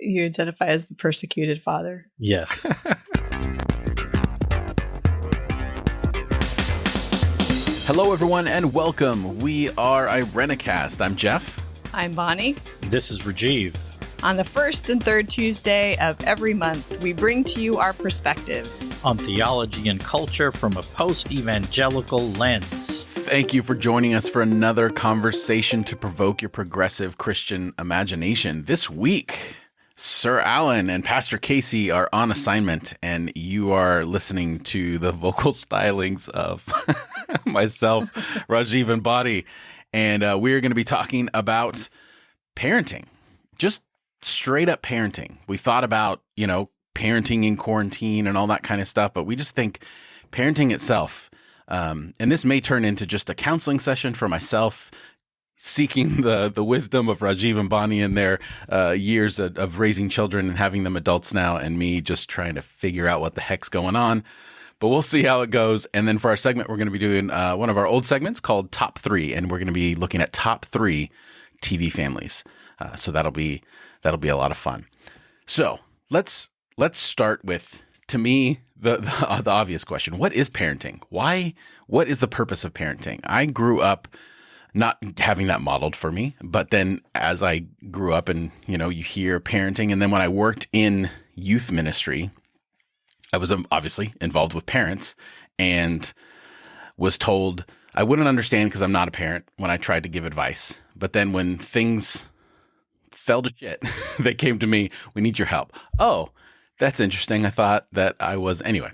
You identify as the persecuted father. Yes. Hello, everyone, and welcome. We are Irenicast. I'm Jeff. I'm Bonnie. This is Rajeev. On the first and third Tuesday of every month, we bring to you our perspectives On theology and culture from a post-evangelical lens. Thank you for joining us for another conversation to provoke your progressive Christian imagination. This week, Sir Alan and Pastor Casey are on assignment, and you are listening to the vocal stylings of myself, Rajeev, and Bonnie. And we're going to be talking about parenting, just straight up parenting. We thought about, parenting in quarantine and all that kind of stuff, but we just think parenting itself, and this may turn into just a counseling session for myself, seeking the wisdom of Rajeev and Bonnie in their years of raising children and having them adults now, and me just trying to figure out what the heck's going on. But we'll see how it goes. And then for our segment, we're going to be doing one of our old segments called Top 3, and we're going to be looking at top 3 TV families. So that'll be a lot of fun. So let's start with, to me, the obvious question: what is parenting? Why? What is the purpose of parenting? I grew up not having that modeled for me, but then as I grew up and, you hear parenting, and then when I worked in youth ministry, I was obviously involved with parents and was told I wouldn't understand because I'm not a parent when I tried to give advice. But then when things fell to shit, they came to me, we need your help. Oh, that's interesting. I thought that I was, anyway,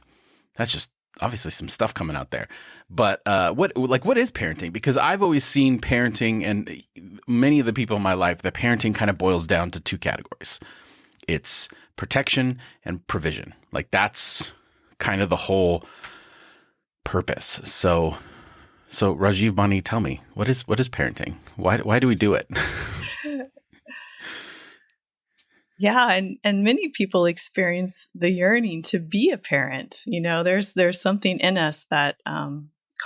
that's just obviously some stuff coming out there. But what is parenting? Because I've always seen parenting, and many of the people in my life, the parenting kind of boils down to 2 categories. It's protection and provision. Like, that's kind of the whole purpose. So Rajeev, Bonnie, tell me, what is parenting? Why do we do it? Yeah, and many people experience the yearning to be a parent. There's something in us that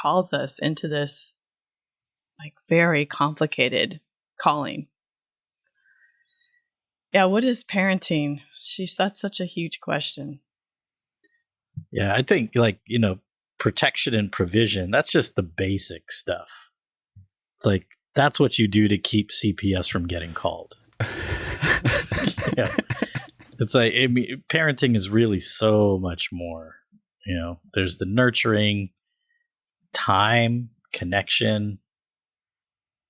calls us into this very complicated calling. Yeah, what is parenting? That's such a huge question. Yeah, I think protection and provision, that's just the basic stuff. It's that's what you do to keep CPS from getting called. Yeah. It's parenting is really so much more. There's the nurturing, time, connection,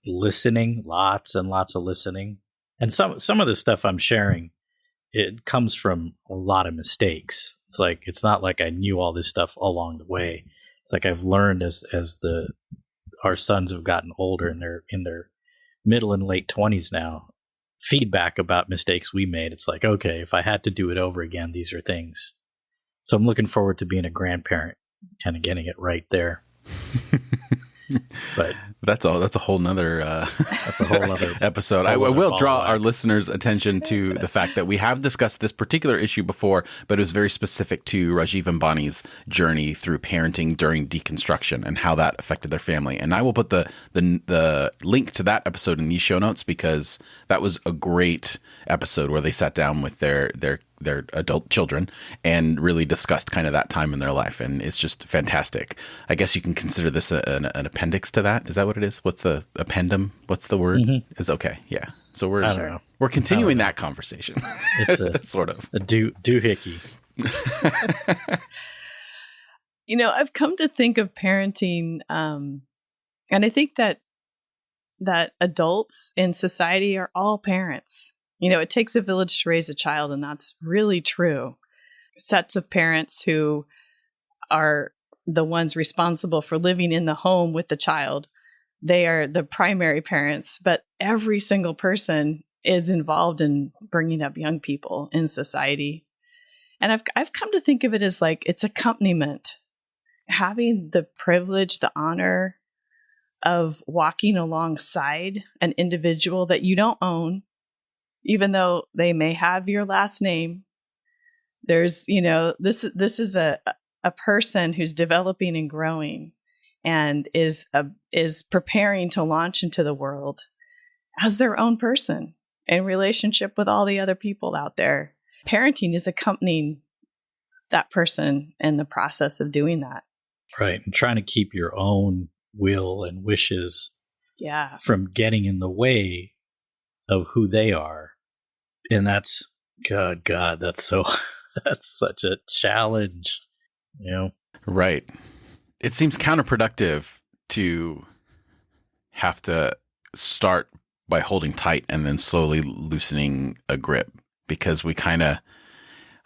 listening, lots and lots of listening. And some of the stuff I'm sharing, it comes from a lot of mistakes. It's not like I knew all this stuff along the way. It's I've learned as our sons have gotten older and they're in their middle and late 20s now, feedback about mistakes we made. It's okay, if I had to do it over again, these are things. So I'm looking forward to being a grandparent, kind of getting it right there. But that's a whole nother episode. I will draw our listeners' attention to the fact that we have discussed this particular issue before, but it was very specific to Rajeev and Bonnie's journey through parenting during deconstruction and how that affected their family. And I will put the link to that episode in these show notes, because that was a great episode where they sat down with their adult children and really discussed kind of that time in their life. And it's just fantastic. I guess you can consider this an appendix to that. Is that what it is? What's the appendum? What's the word? Mm-hmm. Is okay. Yeah. So we're continuing that conversation. It's a sort of a doohickey. I've come to think of parenting, and I think that adults in society are all parents. It takes a village to raise a child, and that's really true. Sets of parents who are the ones responsible for living in the home with the child. They are the primary parents, but every single person is involved in bringing up young people in society. And I've come to think of it as it's accompaniment. Having the privilege, the honor of walking alongside an individual that you don't own, even though they may have your last name. There's, this is a person who's developing and growing and is preparing to launch into the world as their own person. in relationship with all the other people out there. Parenting is accompanying that person in the process of doing that. Right. And trying to keep your own will and wishes from getting in the way of who they are. And that's, God, that's such a challenge, you know? Right. It seems counterproductive to have to start by holding tight and then slowly loosening a grip, because we kind of,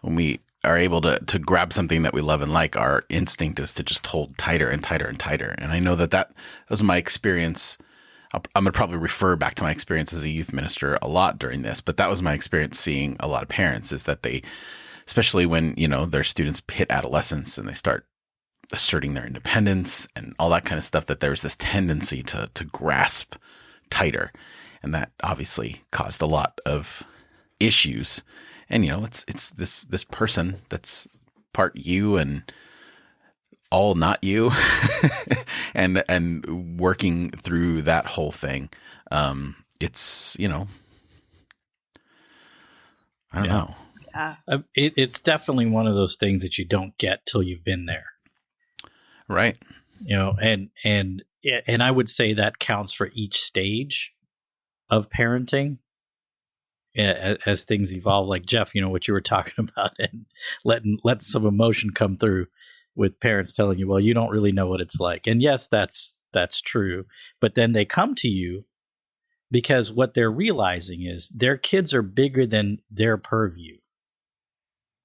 when we are able to grab something that we love and like, our instinct is to just hold tighter and tighter and tighter. And I know that was my experience. I'm going to probably refer back to my experience as a youth minister a lot during this, but that was my experience seeing a lot of parents, is that they, especially when, their students hit adolescence and they start asserting their independence and all that kind of stuff, that there's this tendency to grasp tighter. And that obviously caused a lot of issues. And, it's this person that's part you and all not you, and working through that whole thing. It's, I don't know. Yeah. It's definitely one of those things that you don't get till you've been there. Right. And I would say that counts for each stage of parenting as things evolve. Like Jeff, what you were talking about, and let some emotion come through with parents telling you, well, you don't really know what it's like. And yes, that's true. But then they come to you because what they're realizing is their kids are bigger than their purview.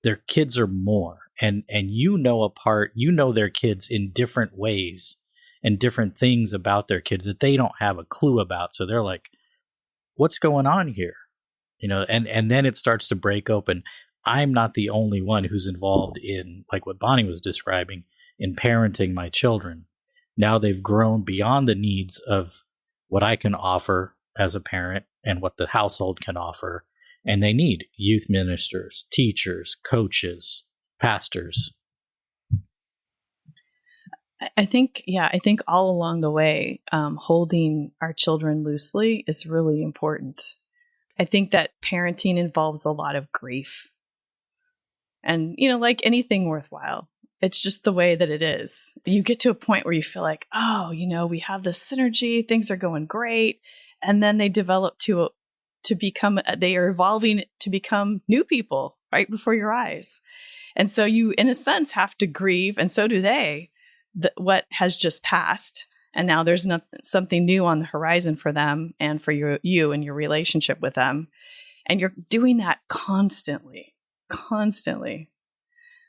Their kids are more. And their kids in different ways and different things about their kids that they don't have a clue about. So they're like, what's going on here? And then it starts to break open. I'm not the only one who's involved in, like what Bonnie was describing, in parenting my children. Now they've grown beyond the needs of what I can offer as a parent and what the household can offer. And they need youth ministers, teachers, coaches, pastors. I think all along the way, holding our children loosely is really important. I think that parenting involves a lot of grief. And, like anything worthwhile, it's just the way that it is. You get to a point where you feel like, oh, we have this synergy, things are going great. And then they develop they are evolving to become new people right before your eyes. And so you, in a sense, have to grieve, and so do they, what has just passed. And now there's something new on the horizon for them and for you and your relationship with them. And you're doing that constantly.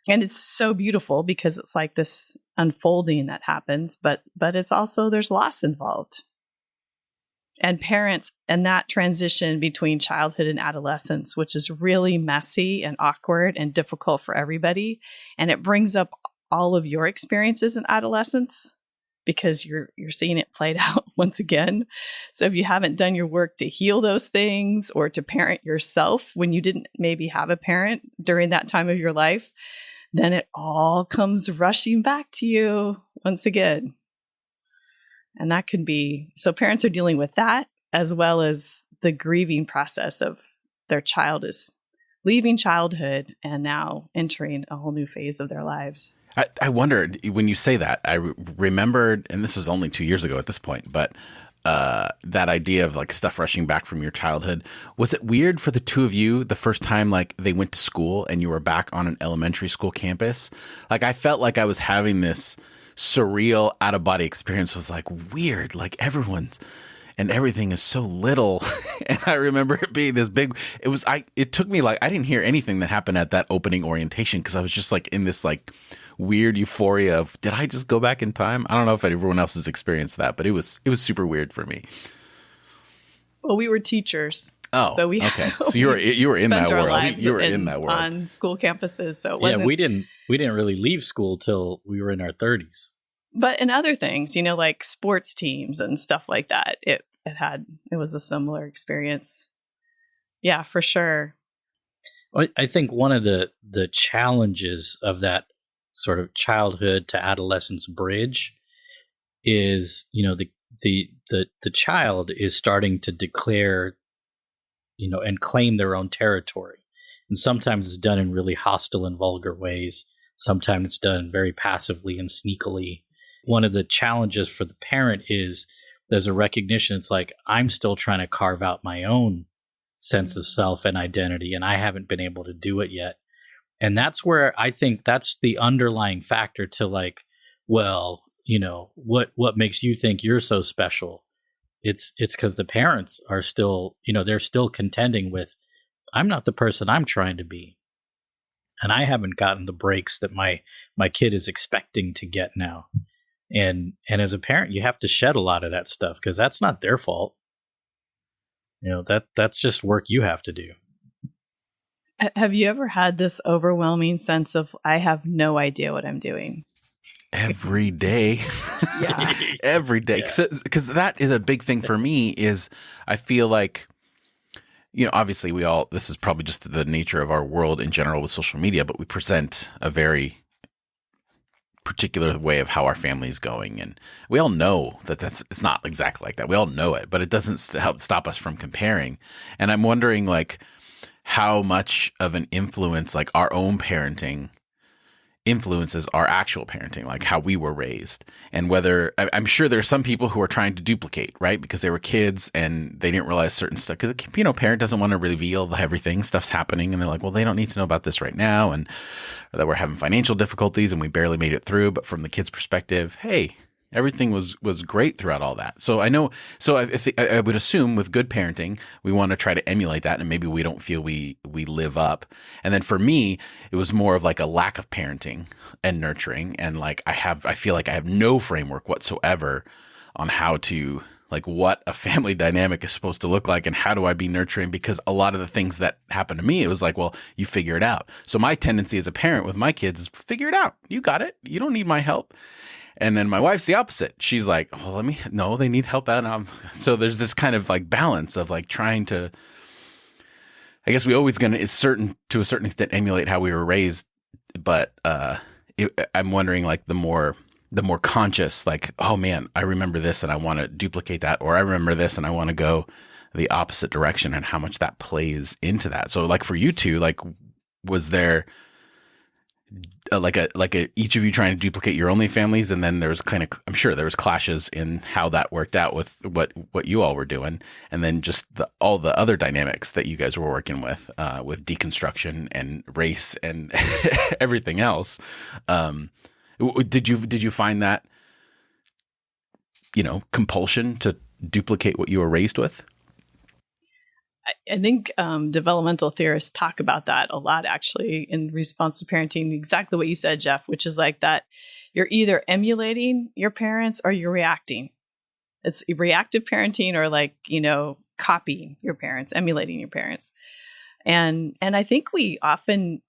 And it's so beautiful because it's like this unfolding that happens, but it's also, there's loss involved. And parents, and that transition between childhood and adolescence, which is really messy and awkward and difficult for everybody. And it brings up all of your experiences in adolescence because you're seeing it played out once again. So if you haven't done your work to heal those things or to parent yourself when you didn't maybe have a parent during that time of your life, then it all comes rushing back to you once again. And that can be, so parents are dealing with that as well as the grieving process of their child is leaving childhood and now entering a whole new phase of their lives. I wondered, when you say that, I remembered, and this was only 2 years ago at this point, but that idea of like stuff rushing back from your childhood. Was it weird for the two of you the first time like they went to school and you were back on an elementary school campus? Like I felt like I was having this surreal out of body experience. It was like weird, like everyone's and everything is so little. And I remember it being this big, it took me like, I didn't hear anything that happened at that opening orientation because I was just like in this like weird euphoria of, did I just go back in time? I don't know if everyone else has experienced that, but it was super weird for me. Well, we were teachers. Oh, so okay. So you were in that world. You were in that world on school campuses. So it wasn't. Yeah, we didn't really leave school till we were in our 30s. But in other things, like sports teams and stuff like that, it was a similar experience. Yeah, for sure. I think one of the challenges of that sort of childhood to adolescence bridge is, the child is starting to declare and claim their own territory. And sometimes it's done in really hostile and vulgar ways. Sometimes it's done very passively and sneakily. One of the challenges for the parent is there's a recognition. It's like, I'm still trying to carve out my own sense of self and identity, and I haven't been able to do it yet. And that's where I think that's the underlying factor to like, well, what makes you think you're so special? It's because the parents are still, they're still contending with, I'm not the person I'm trying to be. And I haven't gotten the breaks that my kid is expecting to get now. And as a parent, you have to shed a lot of that stuff because that's not their fault. That's just work you have to do. Have you ever had this overwhelming sense of, I have no idea what I'm doing? Every day. Yeah. Every day. Because that is a big thing for me is I feel like, obviously this is probably just the nature of our world in general with social media, but we present a very particular way of how our family is going. And we all know that it's not exactly like that. We all know it, but it doesn't help stop us from comparing. And I'm wondering like how much of an influence like our own parenting influences our actual parenting, like how we were raised, and whether I'm sure there's some people who are trying to duplicate, right? Because they were kids and they didn't realize certain stuff. Because parent doesn't want to reveal everything, stuff's happening, and they're like, well, they don't need to know about this right now, and or that we're having financial difficulties and we barely made it through. But from the kid's perspective, hey, everything was great throughout all that. So I know. So I would assume with good parenting, we want to try to emulate that, and maybe we don't feel we live up. And then for me, it was more of like a lack of parenting and nurturing, and like I feel like I have no framework whatsoever on how to like what a family dynamic is supposed to look like, and how do I be nurturing? Because a lot of the things that happened to me, it was like, well, you figure it out. So my tendency as a parent with my kids is figure it out. You got it. You don't need my help. And then my wife's the opposite. She's like, oh, no, they need help out. So there's this kind of like balance of like trying to, I guess we always to a certain extent emulate how we were raised. But I'm wondering like the more conscious, like, oh man, I remember this and I want to duplicate that, or I remember this and I want to go the opposite direction, and how much that plays into that. So like for you two, like, was there like each of you trying to duplicate your only families, and then there's kind of, I'm sure there was clashes in how that worked out with what you all were doing, and then just all the other dynamics that you guys were working with deconstruction and race and everything else. Did you find that compulsion to duplicate what you were raised with? I think developmental theorists talk about that a lot, actually, in response to parenting. Exactly what you said, Jeff, which is like that you're either emulating your parents or you're reacting. It's reactive parenting, or like, copying your parents, emulating your parents. And I think we often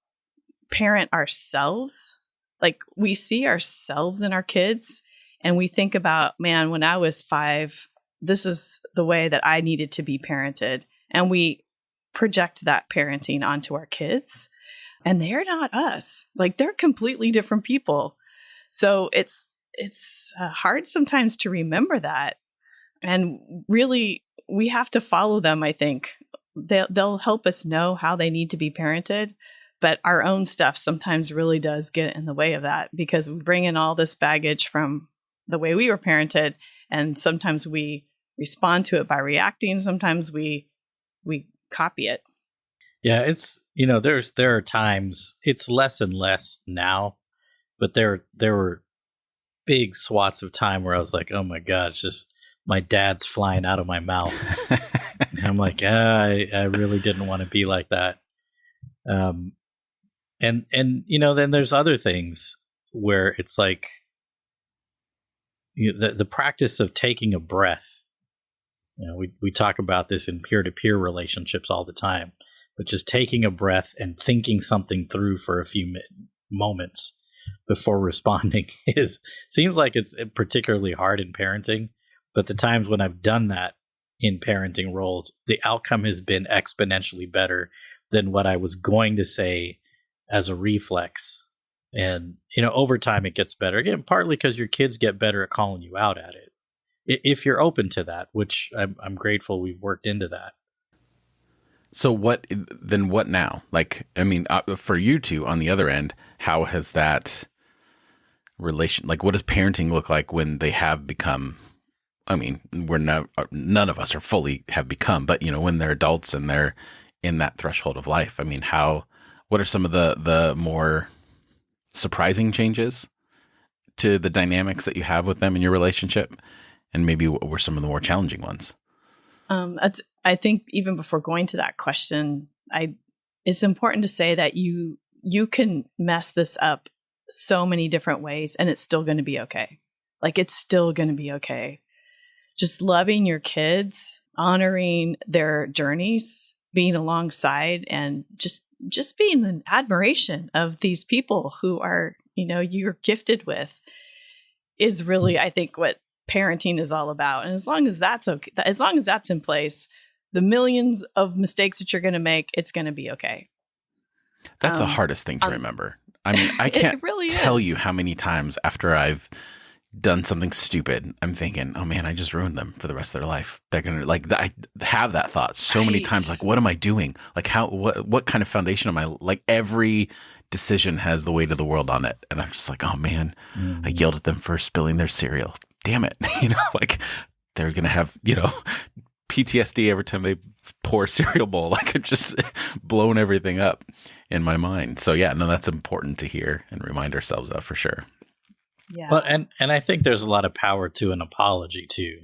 parent ourselves. Like we see ourselves in our kids, and we think about, man, when I was 5, this is the way that I needed to be parented. And we project that parenting onto our kids, and they're not us. Like they're completely different people. So it's hard sometimes to remember that. And really, we have to follow them, I think. They'll help us know how they need to be parented. But our own stuff sometimes really does get in the way of that, because we bring in all this baggage from the way we were parented. And sometimes we respond to it by reacting. Sometimes we copy it. Yeah, it's there are times, it's less and less now, but there were big swaths of time where I was like, oh my God, it's just my dad's flying out of my mouth. And I'm like, I really didn't want to be like that. And then there's other things where it's like the practice of taking a breath. We talk about this in peer-to-peer relationships all the time, but just taking a breath and thinking something through for a few moments before responding seems like it's particularly hard in parenting. But the times when I've done that in parenting roles, the outcome has been exponentially better than what I was going to say as a reflex. And, over time it gets better. Again, partly because your kids get better at calling you out at it, if you're open to that, which I'm grateful we've worked into that. So what now? Like, I mean, for you two on the other end, how has that relation, like what does parenting look like when they have become, I mean, none of us are fully have become, but when they're adults and they're in that threshold of life, I mean, what are some of the more surprising changes to the dynamics that you have with them in your relationship? And maybe what were some of the more challenging ones? I think even before going to that question, it's important to say that you can mess this up so many different ways and it's still going to be okay. Like, it's still going to be okay. Just loving your kids, honoring their journeys, being alongside, and just being in admiration of these people who are, you're gifted with, is really, I think, what parenting is all about. And as long as that's okay, as long as that's in place, the millions of mistakes that you're going to make, it's going to be okay. That's the hardest thing to remember. I mean, I can't really tell you how many times after I've done something stupid, I'm thinking, oh man, I just ruined them for the rest of their life. They're going to I have that thought so many times. Like, what am I doing? Like, what kind of foundation am I? Like, every decision has the weight of the world on it. And I'm just like, oh man, I yelled at them for spilling their cereal. Damn it. Like, they're going to have, PTSD every time they pour a cereal bowl. Like, it's just blown everything up in my mind. So yeah, no, that's important to hear and remind ourselves of for sure. Yeah. Well, and I think there's a lot of power to an apology too,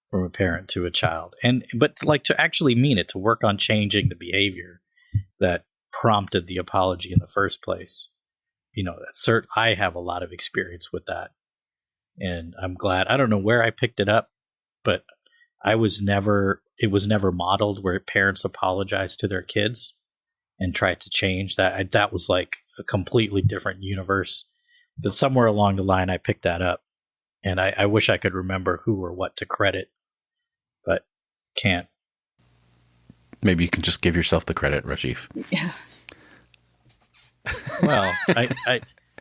from a parent to a child, but like to actually mean it, to work on changing the behavior that prompted the apology in the first place. I have a lot of experience with that, and I'm glad. I don't know where I picked it up, but it was never modeled where parents apologize to their kids and try to change that. That was like a completely different universe. But somewhere along the line, I picked that up, and I wish I could remember who or what to credit, but can't. Maybe you can just give yourself the credit, Rajeev. Yeah. Well,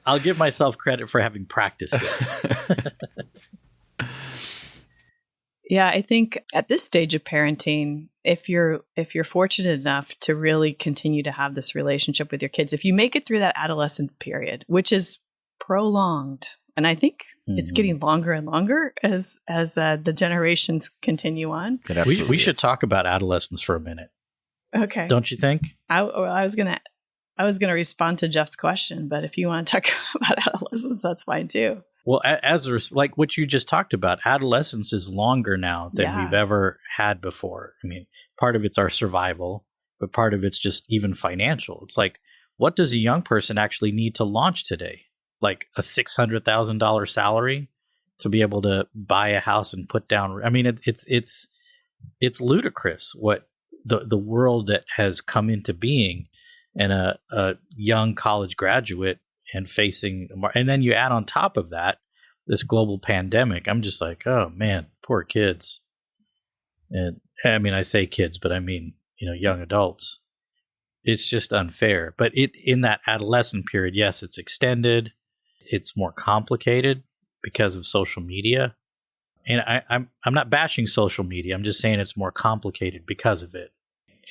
I'll give myself credit for having practiced it. Yeah, I think at this stage of parenting, if you're fortunate enough to really continue to have this relationship with your kids, if you make it through that adolescent period, which is prolonged, and I think it's getting longer and longer as the generations continue on. We should talk about adolescence for a minute. Okay, don't you think? I was gonna respond to Jeff's question, but if you want to talk about adolescence, that's fine too. Well, like what you just talked about, adolescence is longer now than we've ever had before. I mean, part of it's our survival, but part of it's just even financial. It's like, what does a young person actually need to launch today? Like a $600,000 salary to be able to buy a house and put down. I mean, it's ludicrous what the world that has come into being, and a young college graduate and facing, and then you add on top of that this global pandemic. I'm just like, oh man, poor kids. And I mean, I say kids, but I mean, young adults. It's just unfair. But in that adolescent period, yes, it's extended. It's more complicated because of social media. And I'm not bashing social media. I'm just saying it's more complicated because of it.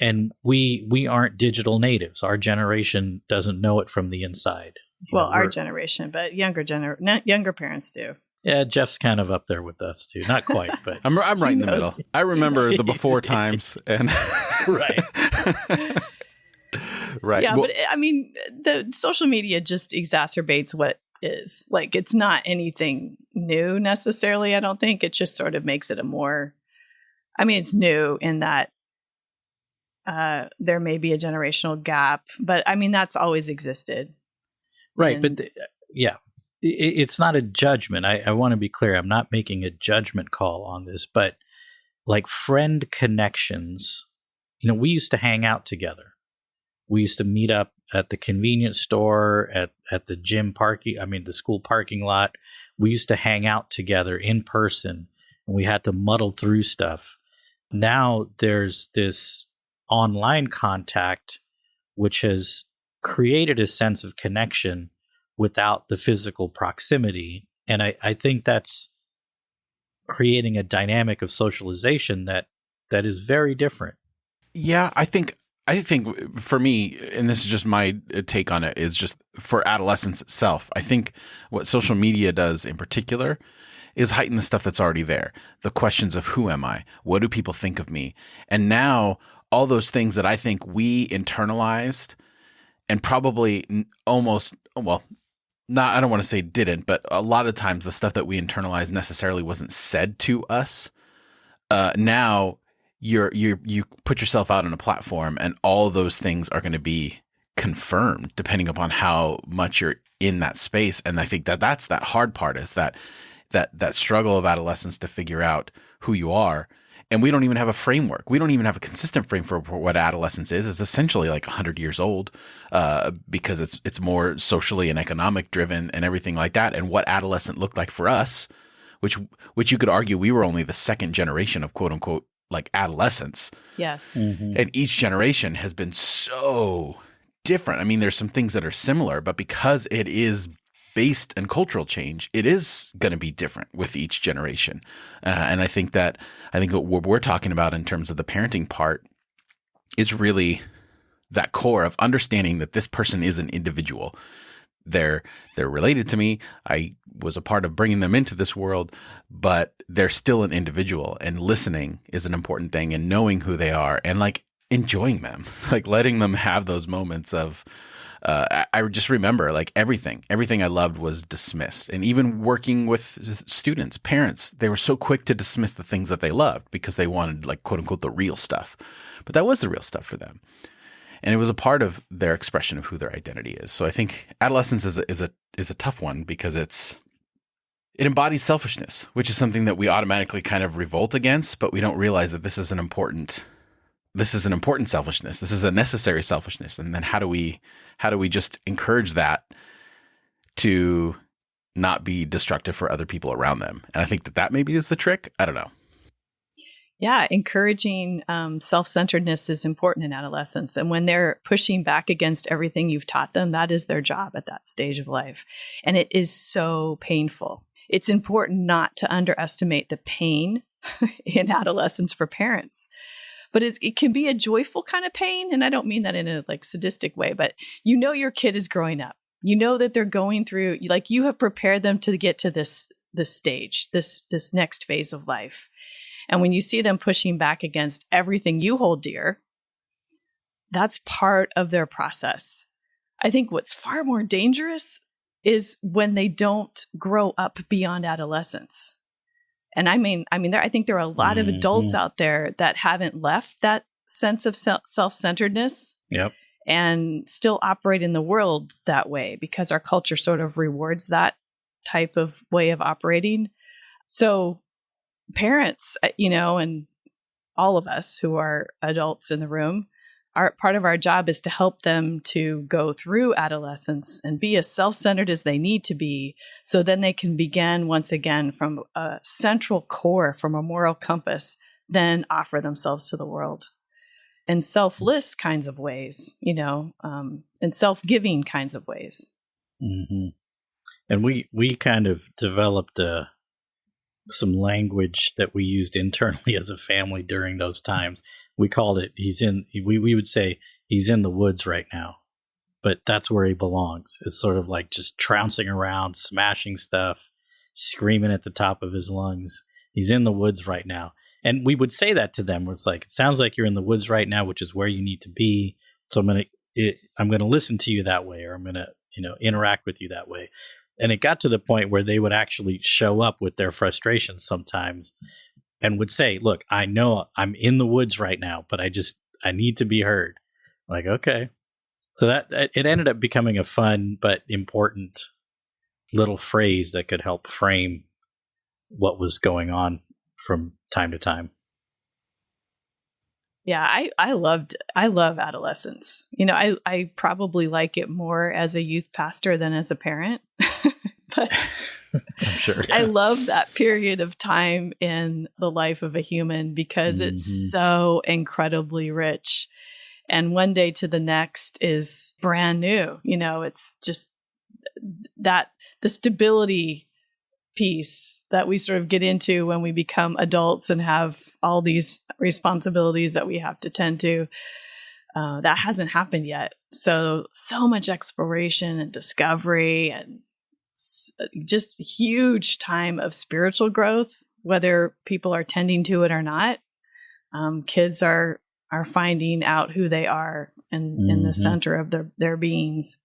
And we aren't digital natives. Our generation doesn't know it from the inside. Well, our generation, but younger parents do. Yeah, Jeff's kind of up there with us too. Not quite, but I'm right in the middle. I remember the before times, and right. Right. Yeah, well, but I mean, the social media just exacerbates what is. Like, it's not anything new necessarily, I don't think. It just sort of makes it it's new in that there may be a generational gap, but I mean, that's always existed. Right. But yeah, it's not a judgment. I want to be clear. I'm not making a judgment call on this, but like friend connections, we used to hang out together. We used to meet up at the convenience store, at the the school parking lot. We used to hang out together in person, and we had to muddle through stuff. Now there's this online contact, which has created a sense of connection without the physical proximity. And I think that's creating a dynamic of socialization that is very different. Yeah, I think I think for me, and this is just my take on it, is just for adolescence itself. I think what social media does in particular is heighten the stuff that's already there. The questions of who am I? What do people think of me? And now all those things that I think we internalized and probably almost, well, not, I don't want to say didn't, but a lot of times the stuff that we internalized necessarily wasn't said to us. Now you put yourself out on a platform and all those things are going to be confirmed depending upon how much you're in that space. And I think that that's that hard part, is that struggle of adolescence to figure out who you are. And we don't even have a framework. We don't even have a consistent frame for what adolescence is. It's essentially like 100 years old because it's more socially and economic driven and everything like that. And what adolescent looked like for us, which you could argue we were only the second generation of quote unquote like adolescence. Yes. Mm-hmm. And each generation has been so different. I mean, there's some things that are similar, but because it is based in cultural change, it is going to be different with each generation. And I think what we're talking about in terms of the parenting part is really that core of understanding that this person is an individual. They're related to me. I was a part of bringing them into this world, but they're still an individual, and listening is an important thing, and knowing who they are and like enjoying them, like letting them have those moments of, I just remember like everything I loved was dismissed. And even working with students, parents, they were so quick to dismiss the things that they loved because they wanted like quote unquote the real stuff, but that was the real stuff for them. And it was a part of their expression of who their identity is. So I think adolescence is a tough one because it embodies selfishness, which is something that we automatically kind of revolt against, but we don't realize that this is an important selfishness. This is a necessary selfishness. And then how do we just encourage that to not be destructive for other people around them? And I think that maybe is the trick. I don't know. Yeah, encouraging self-centeredness is important in adolescence. And when they're pushing back against everything you've taught them, that is their job at that stage of life. And it is so painful. It's important not to underestimate the pain in adolescence for parents. But it can be a joyful kind of pain. And I don't mean that in a like sadistic way, but you know your kid is growing up. You know that they're going through, like you have prepared them to get to this stage, this next phase of life. And when you see them pushing back against everything you hold dear, that's part of their process. I think what's far more dangerous is when they don't grow up beyond adolescence. And I think there are a lot of adults out there that haven't left that sense of self-centeredness. Yep. And still operate in the world that way because our culture sort of rewards that type of way of operating. So parents, and all of us who are adults in the room, part of our job is to help them to go through adolescence and be as self-centered as they need to be, so then they can begin once again from a central core, from a moral compass, then offer themselves to the world in selfless kinds of ways, in self-giving kinds of ways. Mm-hmm. And we kind of developed some language that we used internally as a family during those times. We called it, we would say, he's in the woods right now, but that's where he belongs. It's sort of like just trouncing around, smashing stuff, screaming at the top of his lungs. He's in the woods right now. And we would say that to them. It's like, it sounds like you're in the woods right now, which is where you need to be. So I'm going to listen to you that way, or I'm going to, interact with you that way. And it got to the point where they would actually show up with their frustrations sometimes and would say, look, I know I'm in the woods right now, but I need to be heard. Like, okay. So that it ended up becoming a fun but important little phrase that could help frame what was going on from time to time. Yeah, I love adolescence. I probably like it more as a youth pastor than as a parent. But I'm sure. I love that period of time in the life of a human because it's so incredibly rich. And one day to the next is brand new. It's just that the stability piece that we sort of get into when we become adults and have all these responsibilities that we have to tend to. that hasn't happened yet. So much exploration and discovery and just huge time of spiritual growth, whether people are tending to it or not. Kids are finding out who they are in the center of their beings.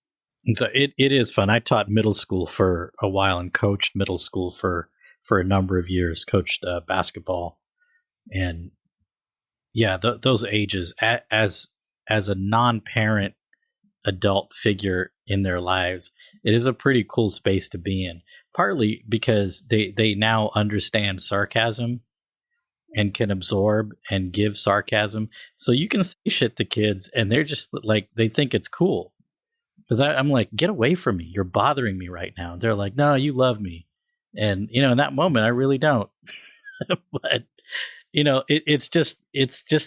And so it is fun. I taught middle school for a while and coached middle school for a number of years, coached basketball. And yeah, those ages, as a non-parent adult figure in their lives, it is a pretty cool space to be in, partly because they now understand sarcasm and can absorb and give sarcasm. So you can say shit to kids and they're just like, they think it's cool. Because I'm like, get away from me. You're bothering me right now. And they're like, no, you love me. And, in that moment, I really don't. But, it's just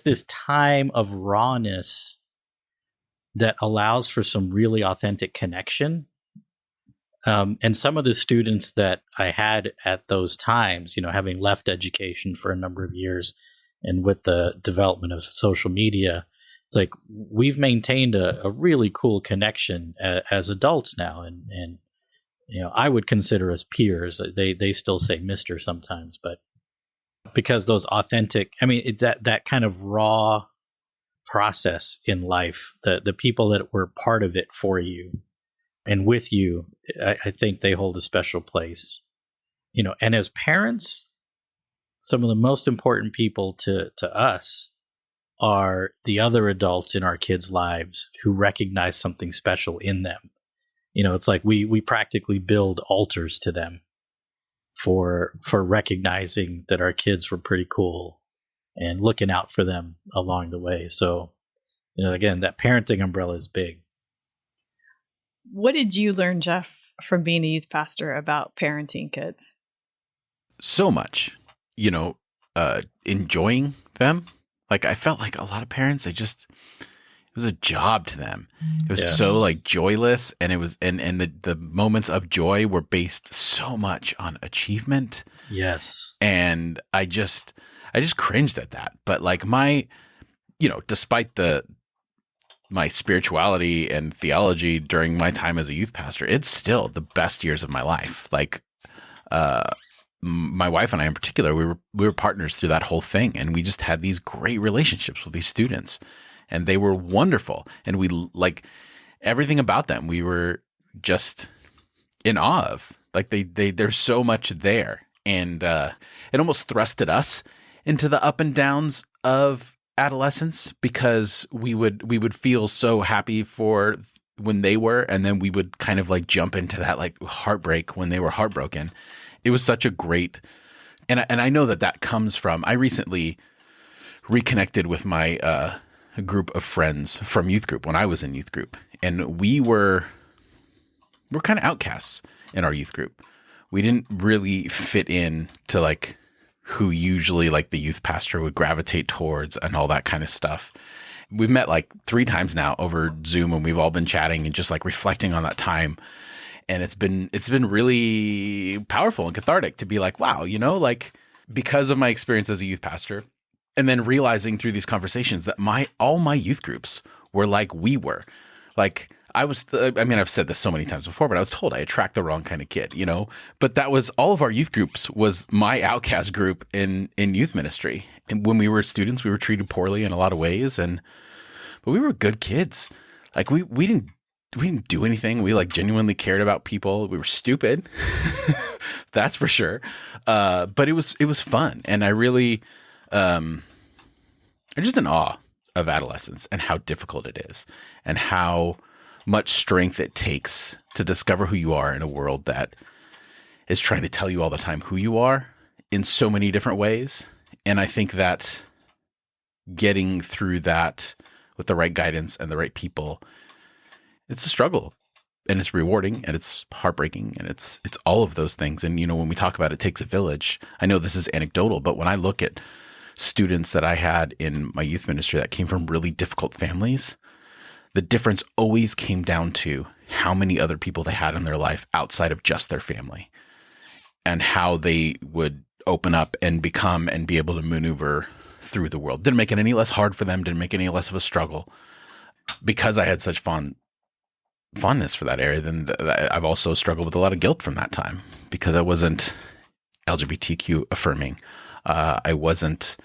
this time of rawness that allows for some really authentic connection. And some of the students that I had at those times, having left education for a number of years and with the development of social media, it's like we've maintained a really cool connection as adults now. And I would consider us peers. They still say Mr. sometimes, but because those authentic, it's that kind of raw process in life, the people that were part of it for you and with you, I think they hold a special place. And as parents, some of the most important people to us are the other adults in our kids' lives who recognize something special in them. It's like we practically build altars to them for recognizing that our kids were pretty cool and looking out for them along the way. So, again, that parenting umbrella is big. What did you learn, Jeff, from being a youth pastor about parenting kids? So much, enjoying them. Like, I felt like a lot of parents, it was a job to them. It was so joyless, and it was, and the moments of joy were based so much on achievement. Yes. And I just cringed at that. But despite my spirituality and theology during my time as a youth pastor, it's still the best years of my life. My wife and I in particular, we were partners through that whole thing, and we just had these great relationships with these students, and they were wonderful. And we everything about them, we were just in awe of. There's so much there, and it almost thrusted us into the up and downs of adolescence, because we would feel so happy for when they were, and then we would kind of jump into that heartbreak when they were heartbroken. It was such a great, and I know that comes from, I recently reconnected with my group of friends from youth group when I was in youth group, and we're kind of outcasts in our youth group. We didn't really fit in to who usually the youth pastor would gravitate towards and all that kind of stuff. We've met 3 times now over Zoom, and we've all been chatting and just reflecting on that time. And it's been really powerful and cathartic to be wow, because of my experience as a youth pastor, and then realizing through these conversations that all my youth groups were like we were. I've said this so many times before, but I was told I attract the wrong kind of kid, but that was all of our youth groups was my outcast group in youth ministry. And when we were students, we were treated poorly in a lot of ways, but we were good kids. We didn't do anything. We genuinely cared about people. We were stupid. That's for sure. But it was fun. And I really, I'm just in awe of adolescence and how difficult it is, and how much strength it takes to discover who you are in a world that is trying to tell you all the time who you are in so many different ways. And I think that getting through that with the right guidance and the right people, it's a struggle, and it's rewarding, and it's heartbreaking, and it's all of those things. And, when we talk about it takes a village, I know this is anecdotal, but when I look at students that I had in my youth ministry that came from really difficult families, the difference always came down to how many other people they had in their life outside of just their family, and how they would open up and become and be able to maneuver through the world. Didn't make it any less hard for them, didn't make it any less of a struggle, because I had such fondness for that area, then I've also struggled with a lot of guilt from that time because I wasn't LGBTQ affirming. I wasn't,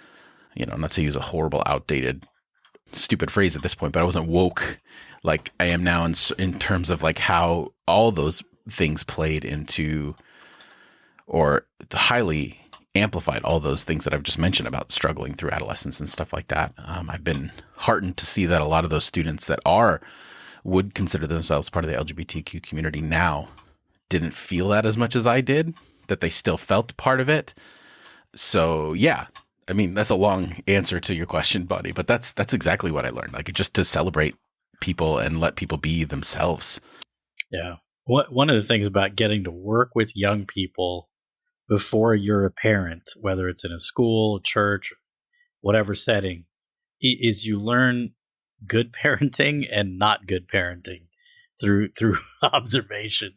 not to use a horrible, outdated, stupid phrase at this point, but I wasn't woke like I am now in terms of like how all those things played into or highly amplified all those things that I've just mentioned about struggling through adolescence and stuff like that. I've been heartened to see that a lot of those students that would consider themselves part of the LGBTQ community now didn't feel that as much as I did, that they still felt part of it. So yeah, I mean, that's a long answer to your question, Bonnie, but that's exactly what I learned. Like, just to celebrate people and let people be themselves. Yeah. One of the things about getting to work with young people before you're a parent, whether it's in a school, church, whatever setting, is you learn good parenting and not good parenting through observation.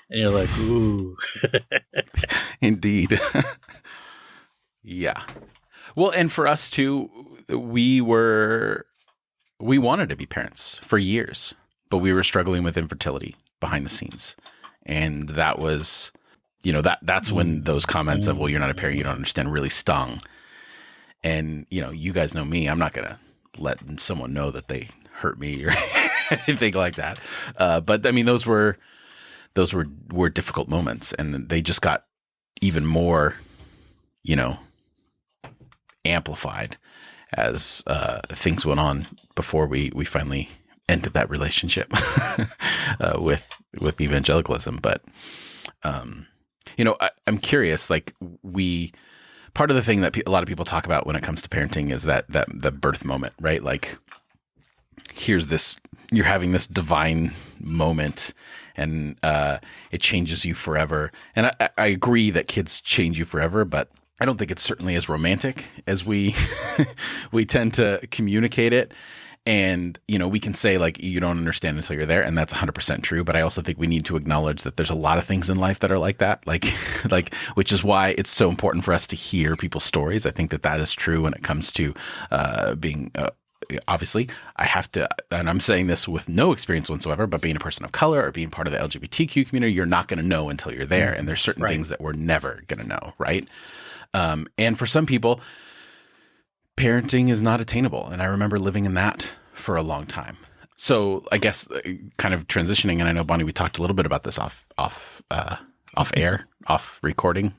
And you're like, ooh. Indeed. Yeah. Well, and for us too, we wanted to be parents for years, but we were struggling with infertility behind the scenes. And that was, that's when those comments of, well, you're not a parent, you don't understand, really stung. And, you guys know me, I'm not going to let someone know that they hurt me or anything like that. But I mean, those were difficult moments, and they just got even more, amplified as things went on before we finally ended that relationship with evangelicalism. But I'm curious, like part of the thing that a lot of people talk about when it comes to parenting is that the birth moment, right? Like, you're having this divine moment, and it changes you forever. And I agree that kids change you forever, but I don't think it's certainly as romantic as we tend to communicate it. And, we can say, like, you don't understand until you're there, and that's 100% true. But I also think we need to acknowledge that there's a lot of things in life that are like that, like, which is why it's so important for us to hear people's stories. I think that is true when it comes to being obviously, I have to, and I'm saying this with no experience whatsoever, but being a person of color or being part of the LGBTQ community, you're not going to know until you're there. And there's certain things that we're never going to know, right? And for some people, parenting is not attainable. And I remember living in that for a long time. So I guess kind of transitioning, and I know, Bonnie, we talked a little bit about this off air, off recording.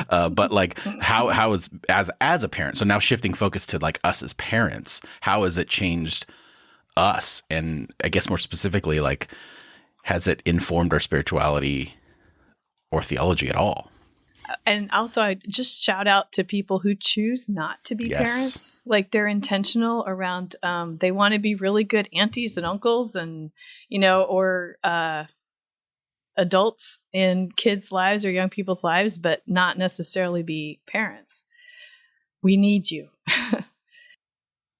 But like, how is as a parent? So now shifting focus to like us as parents, how has it changed us? And I guess more specifically, like, has it informed our spirituality or theology at all? And also, I just shout out to people who choose not to be parents. Like, they're intentional around, they want to be really good aunties and uncles and, or adults in kids' lives or young people's lives, but not necessarily be parents. We need you.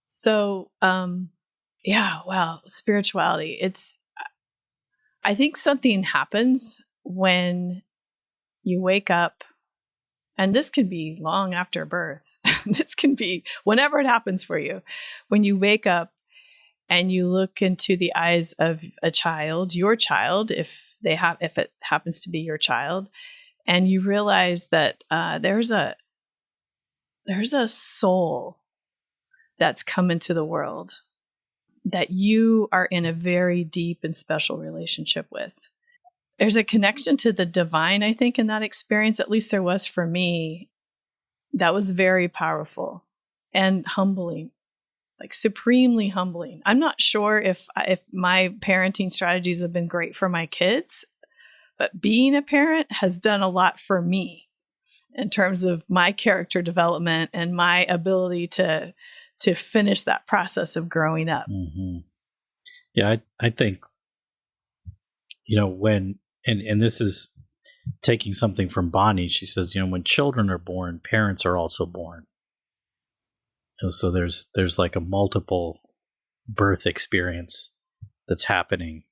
So, spirituality. I think something happens when you wake up, and this can be long after birth. This can be whenever it happens for you. When you wake up and you look into the eyes of a child, your child, if it happens to be your child, and you realize that there's a soul that's come into the world that you are in a very deep and special relationship with. There's a connection to the divine, I think, in that experience. At least there was for me. That was very powerful and humbling, like supremely humbling. I'm not sure if my parenting strategies have been great for my kids, but being a parent has done a lot for me in terms of my character development and my ability to finish that process of growing up. Mm-hmm. Yeah, I think, when, and this is taking something from Bonnie, she says, when children are born, parents are also born. And so there's like a multiple birth experience that's happening.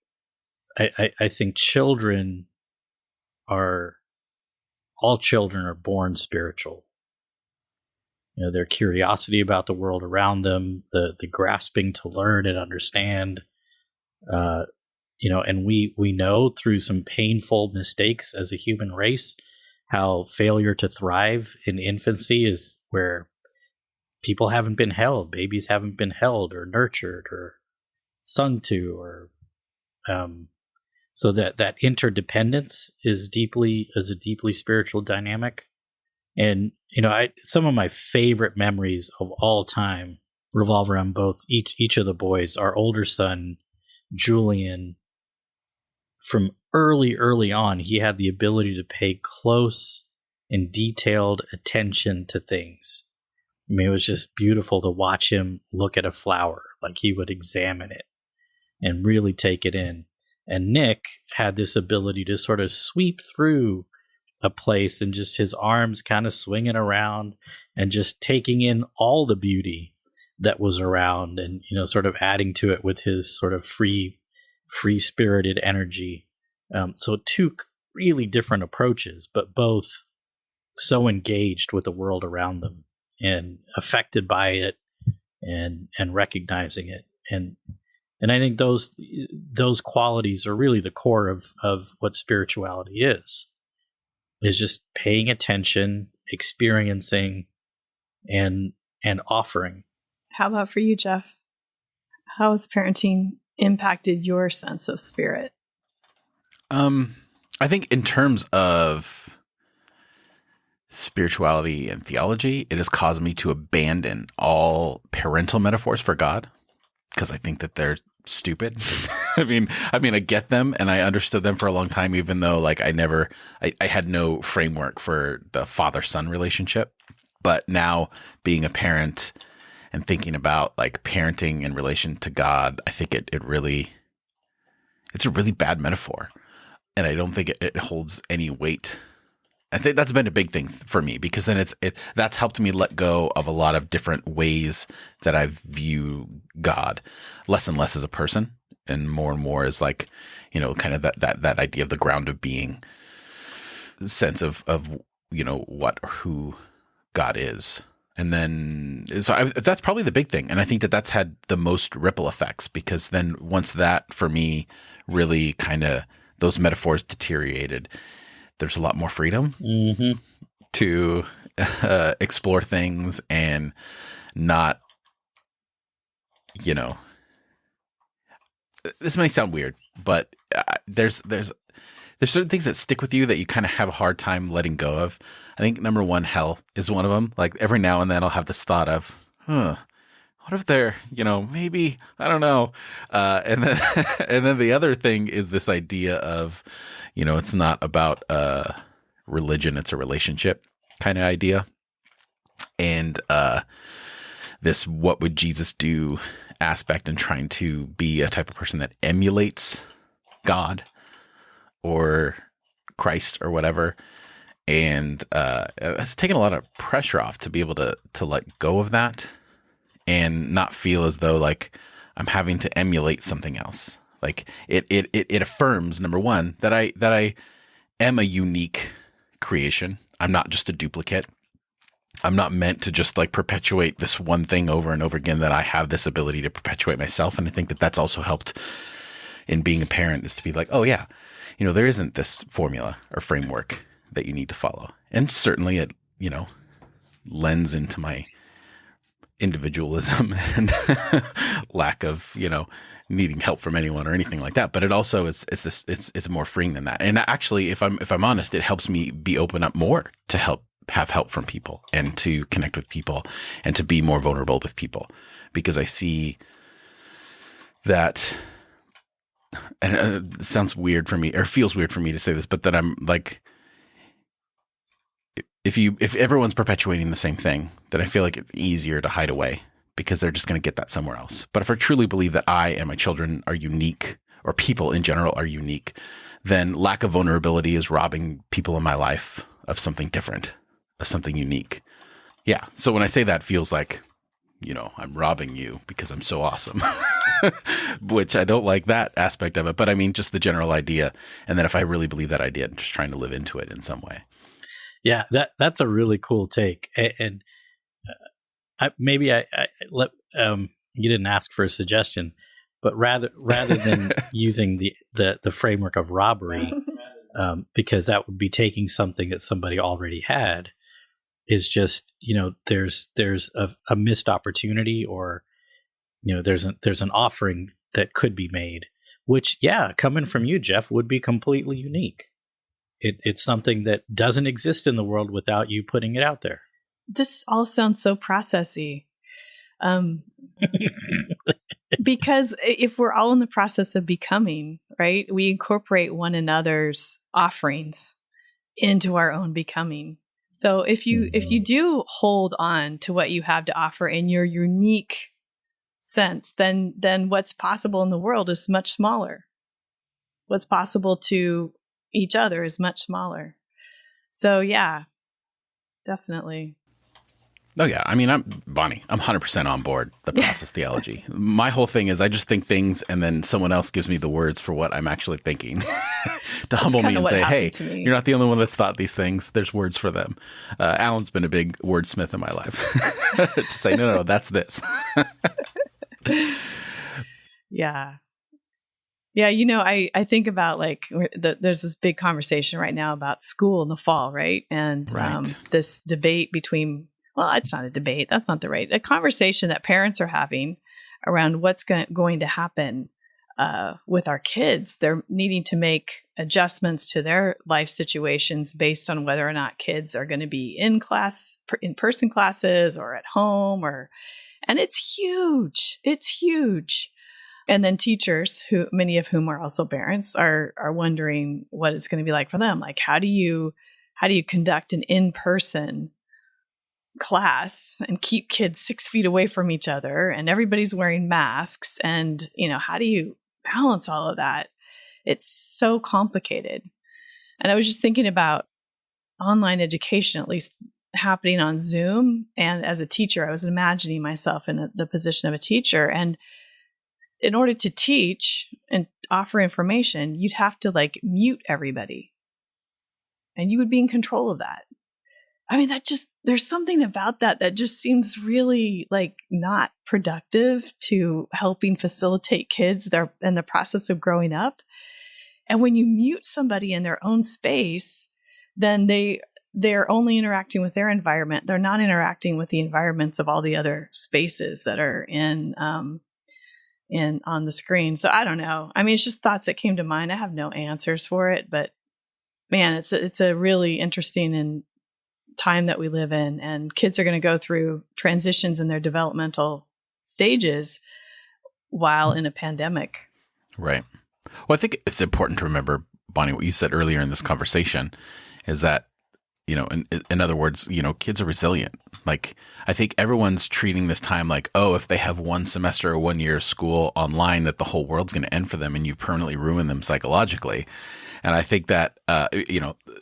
I think all children are born spiritual. their curiosity about the world around them, the grasping to learn and understand, and we know through some painful mistakes as a human race how failure to thrive in infancy is where people haven't been held, babies haven't been held or nurtured or sung to, or so that interdependence is a deeply spiritual dynamic. And some of my favorite memories of all time revolve around both each of the boys. Our older son, Julian, from early on, he had the ability to pay close and detailed attention to things. I mean, it was just beautiful to watch him look at a flower. Like, he would examine it and really take it in. And Nick had this ability to sort of sweep through a place and just his arms kind of swinging around and just taking in all the beauty that was around, and sort of adding to it with his sort of free spirited energy. So two really different approaches, but both so engaged with the world around them and affected by it and recognizing it. And I think those qualities are really the core of what spirituality is just paying attention, experiencing, and offering. How about for you, Jeff? How has parenting impacted your sense of spirit? I think in terms of spirituality and theology, it has caused me to abandon all parental metaphors for God, because I think that they're stupid. I mean, I get them and I understood them for a long time, even though like I had no framework for the father-son relationship. But now being a parent and thinking about like parenting in relation to God, I think it's a really bad metaphor. And I don't think it holds any weight. I think that's been a big thing for me, because then that's helped me let go of a lot of different ways that I view God, less and less as a person, and more as like, kind of that idea of the ground of being, sense of what or who God is. And then that's probably the big thing. And I think that's had the most ripple effects, because then once that for me really kind of those metaphors deteriorated, there's a lot more freedom to explore things and not, this may sound weird, but there's certain things that stick with you that you kind of have a hard time letting go of. I think number one, hell is one of them. Like every now and then I'll have this thought of, what if they're, maybe, I don't know. And then the other thing is this idea of, it's not about religion, it's a relationship kind of idea. And this what would Jesus do aspect, and trying to be a type of person that emulates God or Christ or whatever. And it's taken a lot of pressure off to be able to let go of that and not feel as though like I'm having to emulate something else. Like it affirms, number one, that I am a unique creation. I'm not just a duplicate. I'm not meant to just like perpetuate this one thing over and over again, that I have this ability to perpetuate myself. And I think that that's also helped in being a parent, is to be like, oh yeah, there isn't this formula or framework that you need to follow. And certainly it, lends into my individualism and lack of, needing help from anyone or anything like that. But it also it's more freeing than that. And actually, if I'm honest, it helps me be open up more to have help from people and to connect with people and to be more vulnerable with people, because I see that, and it sounds weird for me, or feels weird for me to say this, but that I'm like, if everyone's perpetuating the same thing, then I feel like it's easier to hide away, because they're just going to get that somewhere else. But if I truly believe that I and my children are unique, or people in general are unique, then lack of vulnerability is robbing people in my life of something different, of something unique. Yeah. So when I say that, feels like, I'm robbing you because I'm so awesome, which I don't like that aspect of it. But I mean, just the general idea. And then if I really believe that idea, I'm just trying to live into it in some way. Yeah, that's a really cool take. And maybe I let you didn't ask for a suggestion, but rather than using the framework of robbery, because that would be taking something that somebody already had, is just, there's a missed opportunity, or there's an offering that could be made, which, coming from you, Jeff, would be completely unique. It's something that doesn't exist in the world without you putting it out there. This all sounds so processy. Because if we're all in the process of becoming, right, we incorporate one another's offerings into our own becoming. So if you do hold on to what you have to offer in your unique sense, then what's possible in the world is much smaller. What's possible to each other is much smaller. So yeah, definitely. Oh yeah, I mean, I'm 100% on board the process theology. My whole thing is I just think things, and then someone else gives me the words for what I'm actually thinking to humble me and say, hey, you're not the only one that's thought these things. There's words for them. Alan's been a big wordsmith in my life to say, no, that's this. Yeah. Yeah, I think about there's this big conversation right now about school in the fall, right? And this debate between, well, it's not a debate. That's not a conversation that parents are having around what's going to happen with our kids. They're needing to make adjustments to their life situations based on whether or not kids are going to be in in-person classes or at home, and it's huge. It's huge. And then teachers, who many of whom are also parents, are wondering what it's going to be like for them. Like, how do you conduct an in-person class and keep kids 6 feet away from each other, and everybody's wearing masks, and how do you balance all of that? It's so complicated. And I was just thinking about online education, at least happening on Zoom. And as a teacher, I was imagining myself in the position of a teacher, and in order to teach and offer information, you'd have to mute everybody, and you would be in control of that. I mean, there's something about that just seems really not productive to helping facilitate kids in the process of growing up. And when you mute somebody in their own space, then they're only interacting with their environment. They're not interacting with the environments of all the other spaces that are on the screen. So I don't know. I mean, it's just thoughts that came to mind. I have no answers for it, but man, it's a really interesting time that we live in, and kids are going to go through transitions in their developmental stages while in a pandemic. Right. Well, I think it's important to remember, Bonnie, what you said earlier in this conversation is that, in other words, kids are resilient. I think everyone's treating this time if they have one semester or 1 year of school online, that the whole world's going to end for them and you've permanently ruined them psychologically. And I think that,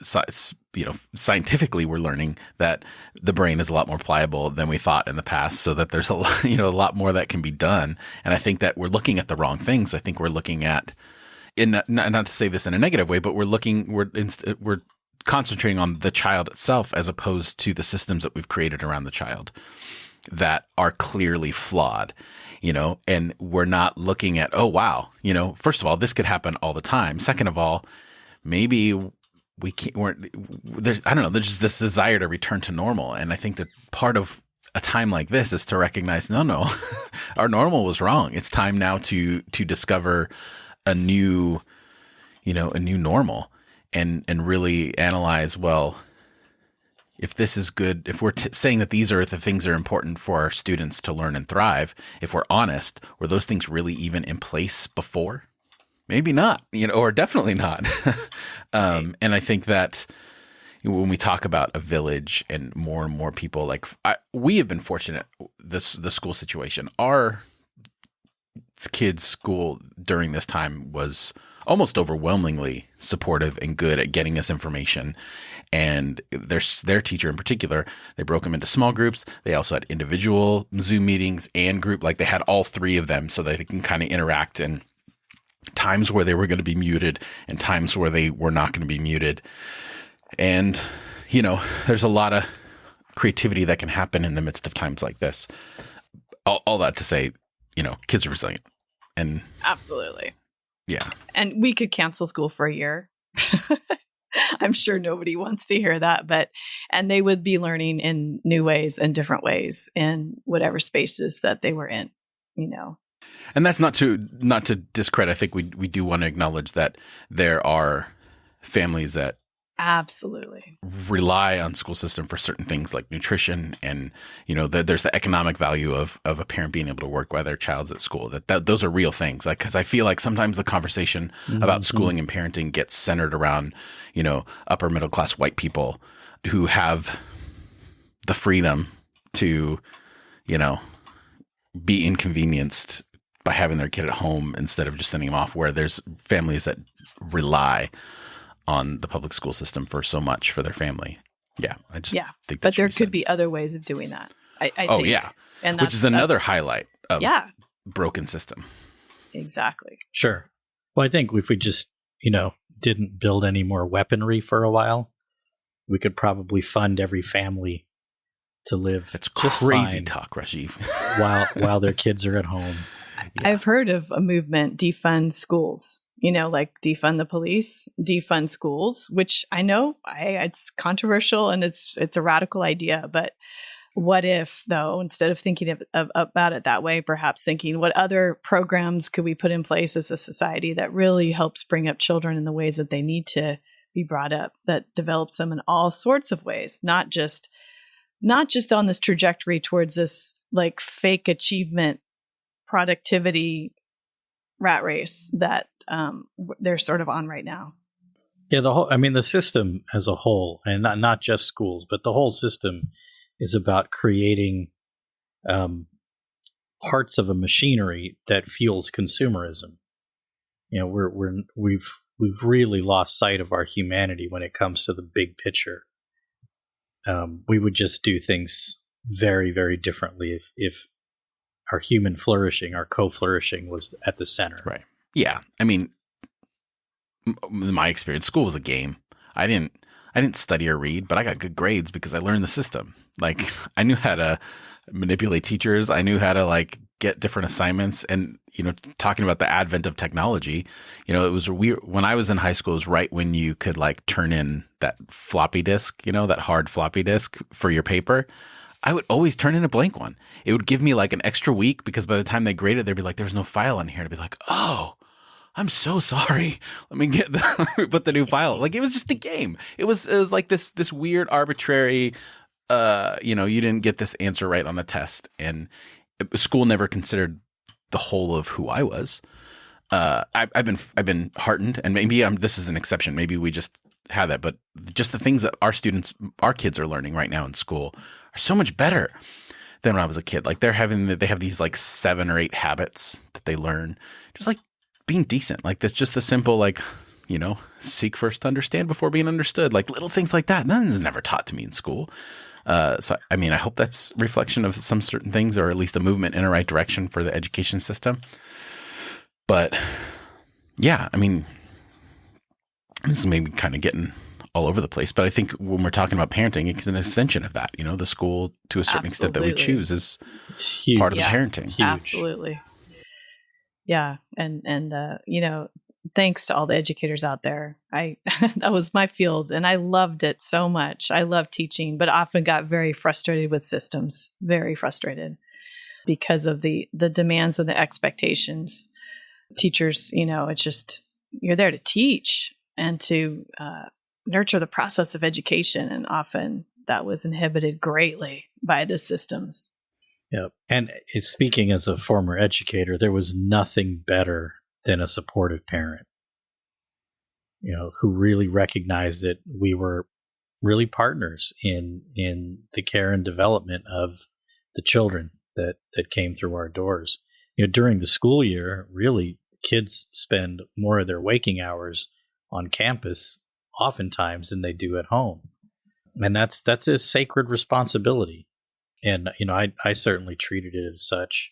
scientifically, we're learning that the brain is a lot more pliable than we thought in the past, so that there's a lot more that can be done. And I think that we're looking at the wrong things. I think we're looking at, not to say this in a negative way, but we're concentrating on the child itself as opposed to the systems that we've created around the child that are clearly flawed. And we're not looking at, oh, wow, first of all, this could happen all the time. Second of all, maybe we can't, there's just this desire to return to normal. And I think that part of a time like this is to recognize, no, our normal was wrong. It's time now to discover a new normal and really analyze, well, if this is good, if we're saying that these are the things that are important for our students to learn and thrive, if we're honest, were those things really even in place before? Maybe not, or definitely not. And I think that when we talk about a village and more people, we have been fortunate, the school situation, our kids' school during this time was almost overwhelmingly supportive and good at getting us information. And their teacher in particular, they broke them into small groups. They also had individual Zoom meetings and group. They had all three of them so that they can kind of interact, and times where they were going to be muted and times where they were not going to be muted. And, there's a lot of creativity that can happen in the midst of times like this. All that to say, kids are resilient. And absolutely. Yeah. And we could cancel school for a year. I'm sure nobody wants to hear that, and they would be learning in new ways and different ways in whatever spaces that they were in, And that's not to discredit. I think we do want to acknowledge that there are families that absolutely rely on school system for certain things like nutrition, and there's the economic value of a parent being able to work while their child's at school. That those are real things. Like, because I feel like sometimes the conversation about schooling and parenting gets centered around upper middle class white people who have the freedom to be inconvenienced by having their kid at home instead of just sending them off, where there's families that rely on the public school system for so much for their family. Yeah. I just think but there could be other ways of doing that. I think. Yeah. And which is another highlight of broken system. Exactly. Sure. Well, I think if we just, didn't build any more weaponry for a while, we could probably fund every family to live. That's crazy talk, Rajeev. while their kids are at home. Yeah. I've heard of a movement, defund schools, like defund the police, defund schools, which I know it's controversial and it's a radical idea. But what if, though, instead of thinking about it that way, perhaps thinking what other programs could we put in place as a society that really helps bring up children in the ways that they need to be brought up, that develops them in all sorts of ways, not just on this trajectory towards this like fake achievement, productivity rat race that they're sort of on right now. Yeah, the system as a whole, and not just schools, but the whole system is about creating parts of a machinery that fuels consumerism. We've really lost sight of our humanity when it comes to the big picture. We would just do things very, very differently if our human flourishing, our co-flourishing was at the center. Right. Yeah. I mean, in my experience, school was a game. I didn't study or read, but I got good grades because I learned the system. Like, I knew how to manipulate teachers. I knew how to get different assignments. And, talking about the advent of technology, it was weird. When I was in high school, it was right when you could turn in that floppy disk, that hard floppy disk for your paper. I would always turn in a blank one. It would give me an extra week because by the time they graded, they'd be like, there's no file on here. To be like, oh, I'm so sorry. Let me put the new file. It was just a game. It was like this weird arbitrary, you didn't get this answer right on the test. And school never considered the whole of who I was. I've been heartened, and maybe this is an exception. Maybe we just have that, but just the things that our kids are learning right now in school are so much better than when I was a kid. They have these 7 or 8 habits that they learn, just being decent. That's just the simple, seek first to understand before being understood. Little things like that. None is never taught to me in school. So, I mean, I hope that's a reflection of some certain things, or at least a movement in the right direction for the education system. But yeah, I mean, this is maybe kind of getting all over the place, but I think when we're talking about parenting, it's an extension of that. The school, to a certain extent, that we choose is part of the parenting. Huge. Absolutely. Yeah. And thanks to all the educators out there. That was my field and I loved it so much. I love teaching, but often got very frustrated with systems, very frustrated because of the demands and the expectations. Teachers, it's just, you're there to teach and to nurture the process of education. And often that was inhibited greatly by the systems. Yeah. And speaking as a former educator, there was nothing better than a supportive parent, who really recognized that we were really partners in the care and development of the children that came through our doors. During the school year, really, kids spend more of their waking hours on campus oftentimes than they do at home. And that's a sacred responsibility. And, I certainly treated it as such,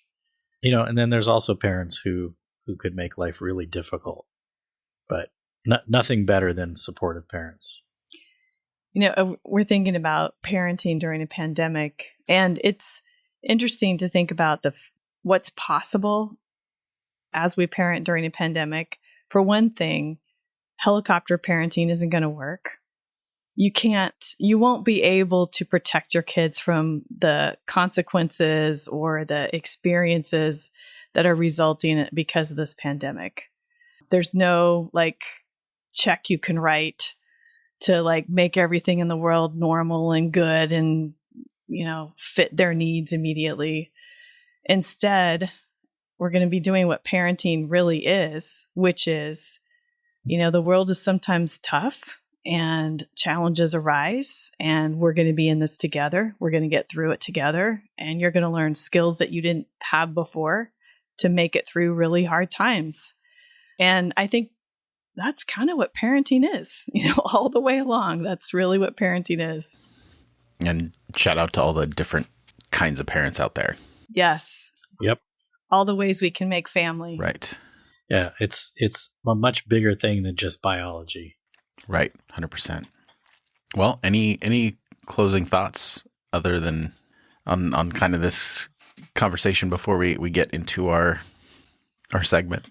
and then there's also parents who could make life really difficult, but nothing better than supportive parents. We're thinking about parenting during a pandemic, and it's interesting to think about what's possible as we parent during a pandemic. For one thing, helicopter parenting isn't going to work. You won't be able to protect your kids from the consequences or the experiences that are resulting because of this pandemic. There's no check you can write to make everything in the world normal and good and, fit their needs immediately. Instead, we're going to be doing what parenting really is, which is, the world is sometimes tough and challenges arise, and we're going to be in this together. We're going to get through it together, and you're going to learn skills that you didn't have before to make it through really hard times. And I think that's kind of what parenting is, all the way along. That's really what parenting is. And shout out to all the different kinds of parents out there. Yes. Yep. All the ways we can make family. Right. Yeah, it's a much bigger thing than just biology. Right. 100%. Well, any closing thoughts other than on kind of this conversation before we get into our segment?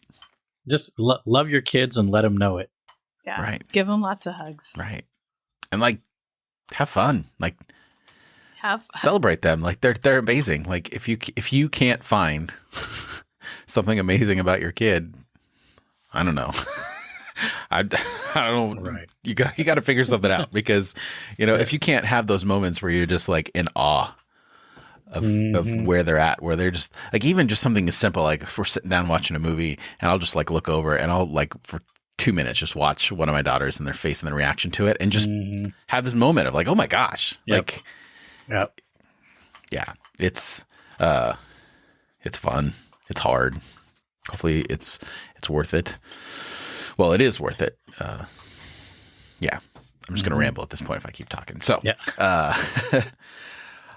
Just love your kids and let them know it. Yeah. Right. Give them lots of hugs. Right. And have fun. Have fun. Celebrate them. They're amazing. If you can't find something amazing about your kid, I don't know. I don't know. Right. You got to figure something out because, if you can't have those moments where you're just in awe of where they're at, where they're just even just something as simple, if we're sitting down watching a movie and I'll just look over and I'll for 2 minutes just watch one of my daughters and their face and their reaction to it and just have this moment of oh my gosh. Yep. Yeah, it's fun. It's hard. Hopefully it's worth it. Well, it is worth it. Yeah, I'm just going to ramble at this point if I keep talking. So,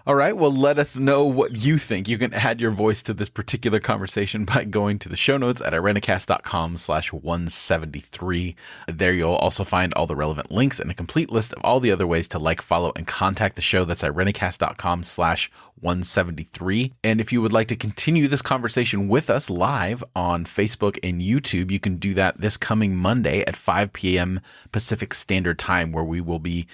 all right. Well, let us know what you think. You can add your voice to this particular conversation by going to the show notes at irenicast.com/173. There you'll also find all the relevant links and a complete list of all the other ways to follow, and contact the show. That's irenicast.com/173. And if you would like to continue this conversation with us live on Facebook and YouTube, you can do that this coming Monday at 5 p.m. Pacific Standard Time, where we will be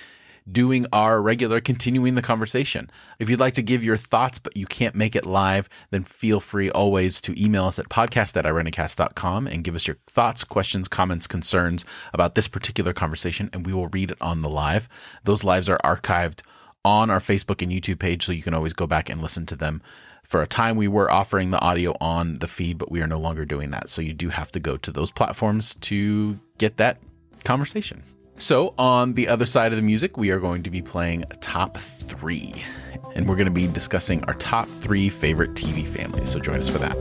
doing our regular continuing the conversation. If you'd like to give your thoughts, but you can't make it live, then feel free always to email us at podcast@irenicast.com and give us your thoughts, questions, comments, concerns about this particular conversation, and we will read it on the live. Those lives are archived on our Facebook and YouTube page, so you can always go back and listen to them. For a time, we were offering the audio on the feed, but we are no longer doing that. So you do have to go to those platforms to get that conversation. So on the other side of the music, we are going to be playing top 3, and we're going to be discussing our top 3 favorite TV families. So join us for that.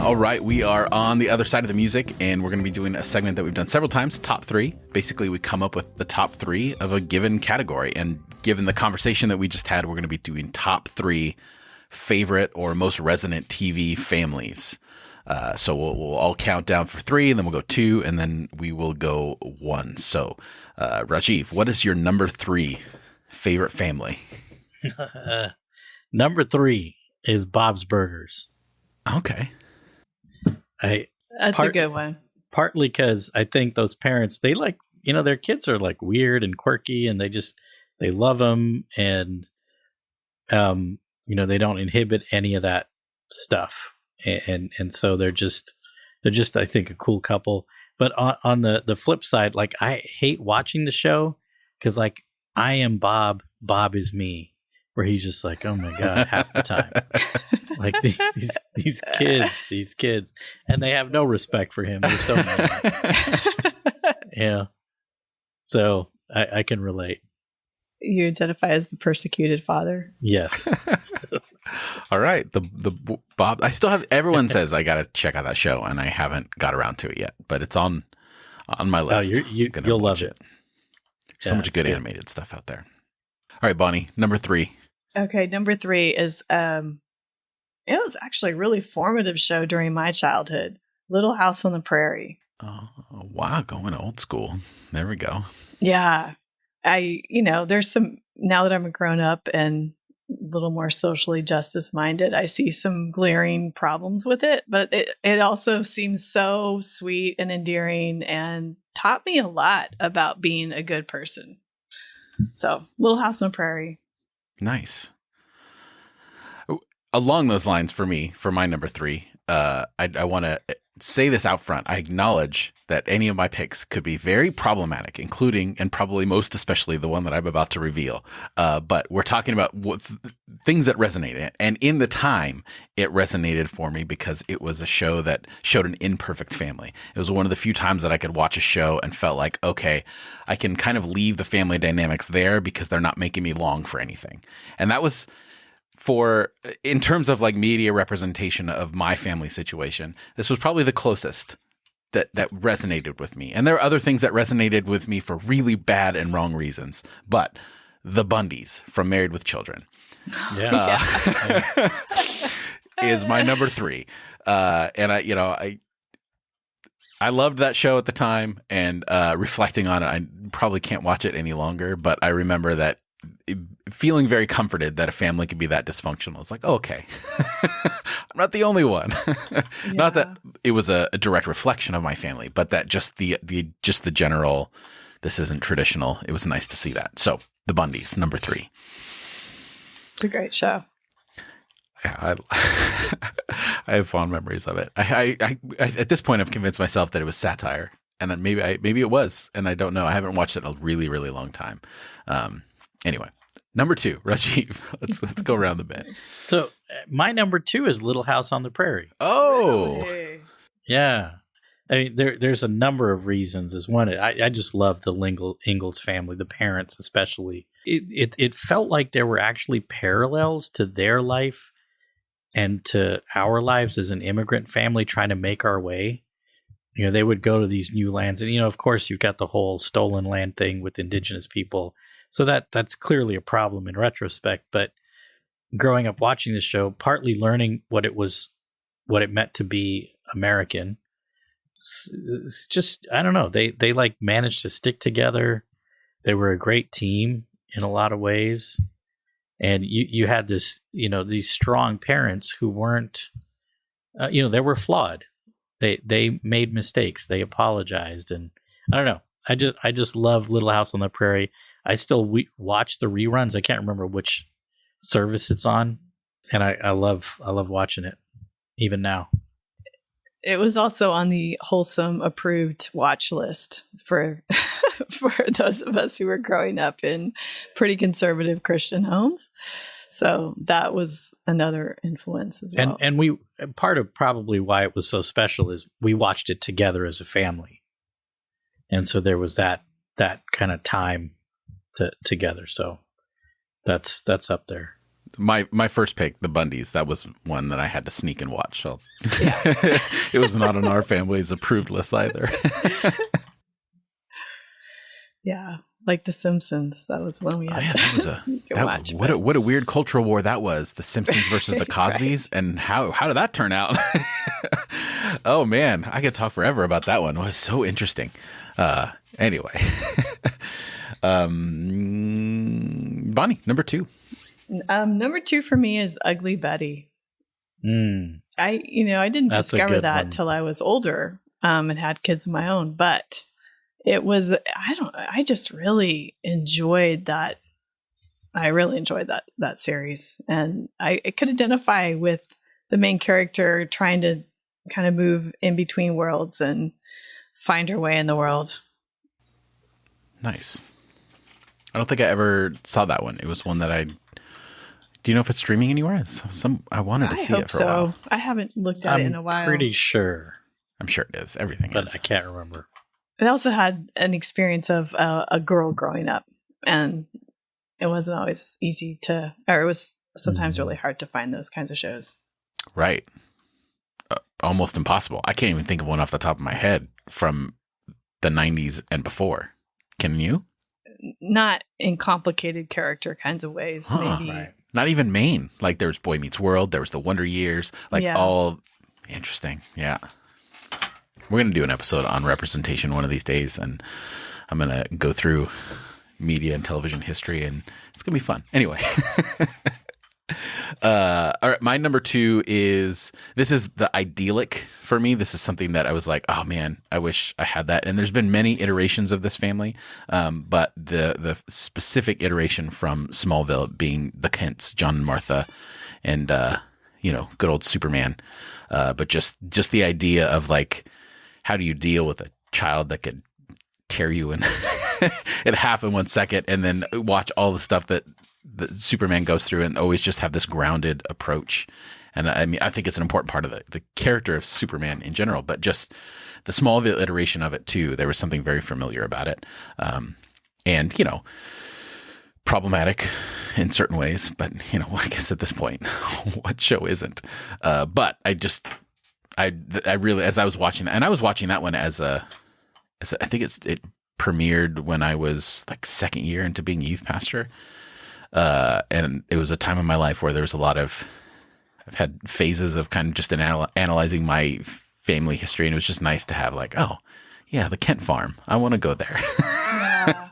All right, we are on the other side of the music, and we're going to be doing a segment that we've done several times, Top 3. Basically, we come up with the top 3 of a given category, and given the conversation that we just had, we're going to be doing top 3 favorite or most resonant TV families. So we'll all count down for 3, and then we'll go 2, and then we will go 1. So, Rajeev, what is your number 3 favorite family? Number 3 is Bob's Burgers. Okay. That's a good one. Partly because I think those parents, they their kids are weird and quirky, and they love them, and they don't inhibit any of that stuff, and so they're just I think a cool couple. But on the flip side, I hate watching the show because I am Bob is me, where he's just oh my God, half the time. These kids, and they have no respect for him. They're so mad. Yeah. So I can relate. You identify as the persecuted father? Yes. All right. The Bob, I still have, everyone says I got to check out that show, and I haven't got around to it yet, but it's on my list. Oh, you'll love it. So much good animated stuff out there. All right, Bonnie, number 3. Okay, number 3 is it was actually a really formative show during my childhood. Little House on the Prairie. Oh, wow, going old school. There we go. Yeah. There's some, now that I'm a grown up and a little more socially justice minded, I see some glaring problems with it, but it also seems so sweet and endearing and taught me a lot about being a good person. So, Little House on the Prairie. Nice. Along those lines, for me, for my number 3, I want to say this out front. I acknowledge that any of my picks could be very problematic, including and probably most especially the one that I'm about to reveal. But we're talking about things that resonate. And in the time, it resonated for me because it was a show that showed an imperfect family. It was one of the few times that I could watch a show and felt like, okay, I can kind of leave the family dynamics there because they're not making me long for anything. And that was... in terms of like media representation of my family situation, this was probably the closest that resonated with me. And there are other things that resonated with me for really bad and wrong reasons, but the Bundys from Married with Children is my number 3. And I loved that show at the time, and reflecting on it, I probably can't watch it any longer, but I remember that feeling very comforted that a family could be that dysfunctional. It's like, oh, okay, I'm not the only one. Not that it was a direct reflection of my family, but that just the general, this isn't traditional. It was nice to see that. So the Bundys, number 3. It's a great show. Yeah, I have fond memories of it. I at this point, I've convinced myself that it was satire, and maybe it was, and I don't know. I haven't watched it in a really, really long time. Anyway, number 2, Rajeev. Let's go around the bend. So my number 2 is Little House on the Prairie. Oh, Really? Yeah. I mean, there's a number of reasons. As one, I just love the Ingalls family, the parents especially. It felt like there were actually parallels to their life and to our lives as an immigrant family trying to make our way. They would go to these new lands, and of course, you've got the whole stolen land thing with indigenous people. So that's clearly a problem in retrospect. But growing up watching this show, partly learning what it meant to be American, it's just, I don't know. They like managed to stick together. They were a great team in a lot of ways. And you had this, these strong parents who weren't, they were flawed. They made mistakes. They apologized. And I don't know. I just love Little House on the Prairie. I still watch the reruns. I can't remember which service it's on, and I love watching it even now. It was also on the wholesome approved watch list for those of us who were growing up in pretty conservative Christian homes. So that was another influence as well. And we, part of probably why it was so special is we watched it together as a family, and so there was that kind of time together. So that's up there. My first pick, the Bundys, that was one that I had to sneak and watch. So it was not on our family's approved list either. Yeah, like The Simpsons. That was one we had to watch. What a weird cultural war that was. The Simpsons versus the Cosbys. Right. And how did that turn out? Oh, man. I could talk forever about that one. It was so interesting. Anyway. Bonnie, number 2. Number 2 for me is Ugly Betty. I didn't discover that till I was older and had kids of my own, but it was, I just really enjoyed that. I really enjoyed that series, and I could identify with the main character trying to kind of move in between worlds and find her way in the world. Nice. I don't think I ever saw that one. It was one that do you know if it's streaming anywhere? I wanted to see it for a while. I haven't looked at it in a while. I'm pretty sure. I'm sure it is. Everything but is. I can't remember. It also had an experience of a girl growing up, and it wasn't always easy or it was sometimes really hard to find those kinds of shows. Right. Almost impossible. I can't even think of one off the top of my head from the 90s and before. Can you? Not in complicated character kinds of ways. Maybe Not even Maine. Like there was Boy Meets World. There was the Wonder Years. Like all interesting. Yeah. We're going to do an episode on representation one of these days. And I'm going to go through media and television history, and it's going to be fun. Anyway. All right. My number 2 this is the idyllic for me. This is something that I was like, oh man, I wish I had that. And there's been many iterations of this family. But the specific iteration from Smallville being the Kents, John and Martha, and, good old Superman. But just the idea of like, how do you deal with a child that could tear you in half in 1 second, and then watch all the stuff that Superman goes through, and always just have this grounded approach. And I mean, I think it's an important part of the character of Superman in general, but just the Smallville iteration of it too. There was something very familiar about it. And, problematic in certain ways, but I guess at this point, what show isn't? But I really, as I was watching that, and I was watching that one I think it premiered when I was like second year into being a youth pastor. And it was a time in my life where there was I've had phases of kind of just analyzing my family history. And it was just nice to have like, oh yeah, the Kent farm. I want to go there. Yeah.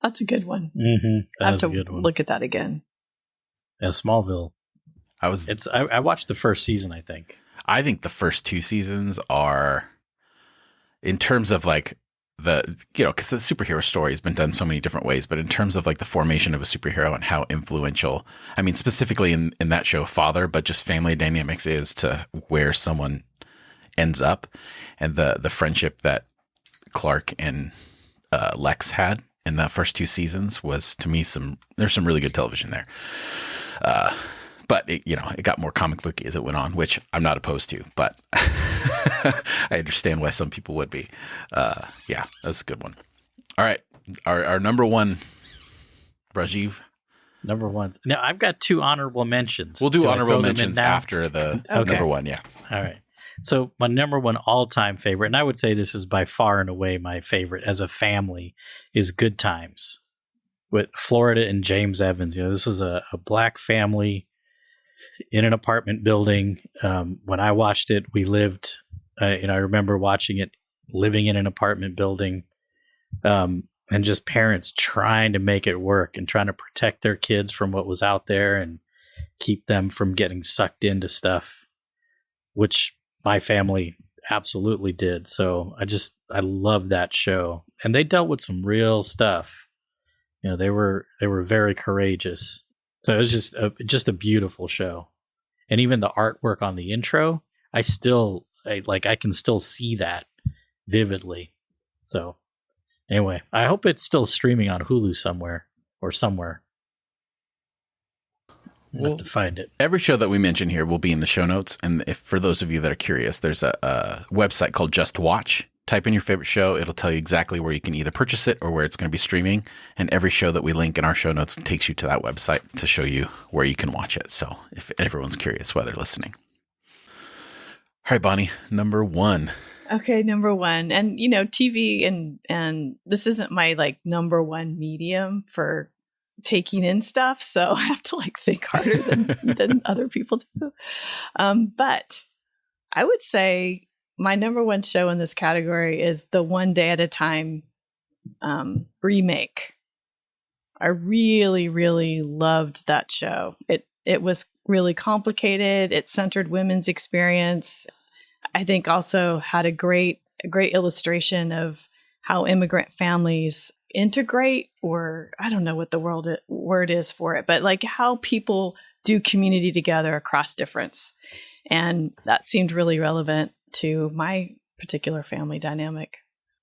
That's a good one. Mm-hmm. I have to look at that again. Yeah, Smallville. I watched the first season, I think. I think the first 2 seasons are, in terms of like because the superhero story has been done so many different ways, but in terms of like the formation of a superhero and how influential, I mean, specifically in that show, father, but just family dynamics is to where someone ends up, and the friendship that Clark and Lex had in the first 2 seasons was, to me, there's some really good television there. But it got more comic booky as it went on, which I'm not opposed to, but I understand why some people would be. Yeah, that's a good one. All right. Our number 1, Rajeev. Number 1. Now, I've got 2 honorable mentions. We'll do honorable mentions after the number 1. Yeah. All right. So my number 1 all-time favorite, and I would say this is by far and away my favorite as a family, is Good Times with Florida and James Evans. This is a black family in an apartment building. When I watched it, we lived, I remember watching it, living in an apartment building, and just parents trying to make it work and trying to protect their kids from what was out there and keep them from getting sucked into stuff, which my family absolutely did. So I love that show. And they dealt with some real stuff. They were very courageous. So it was just a beautiful show. And even the artwork on the intro, I can still see that vividly. So anyway, I hope it's still streaming on Hulu somewhere. We'll have to find it. Every show that we mention here will be in the show notes. And if for those of you that are curious, there's a website called Just Watch. Type in your favorite show. It'll tell you exactly where you can either purchase it or where it's going to be streaming. And every show that we link in our show notes takes you to that website to show you where you can watch it. So if everyone's curious why they're listening. All right, Bonnie, number 1. Okay, number 1. And, TV and this isn't my like number 1 medium for taking in stuff. So I have to like think harder than other people do. But I would say my number 1 show in this category is the One Day at a Time remake. I really, really loved that show. It was really complicated. It centered women's experience. I think also had a great illustration of how immigrant families integrate, or I don't know what the word is for it, but like how people do community together across difference. And that seemed really relevant to my particular family dynamic.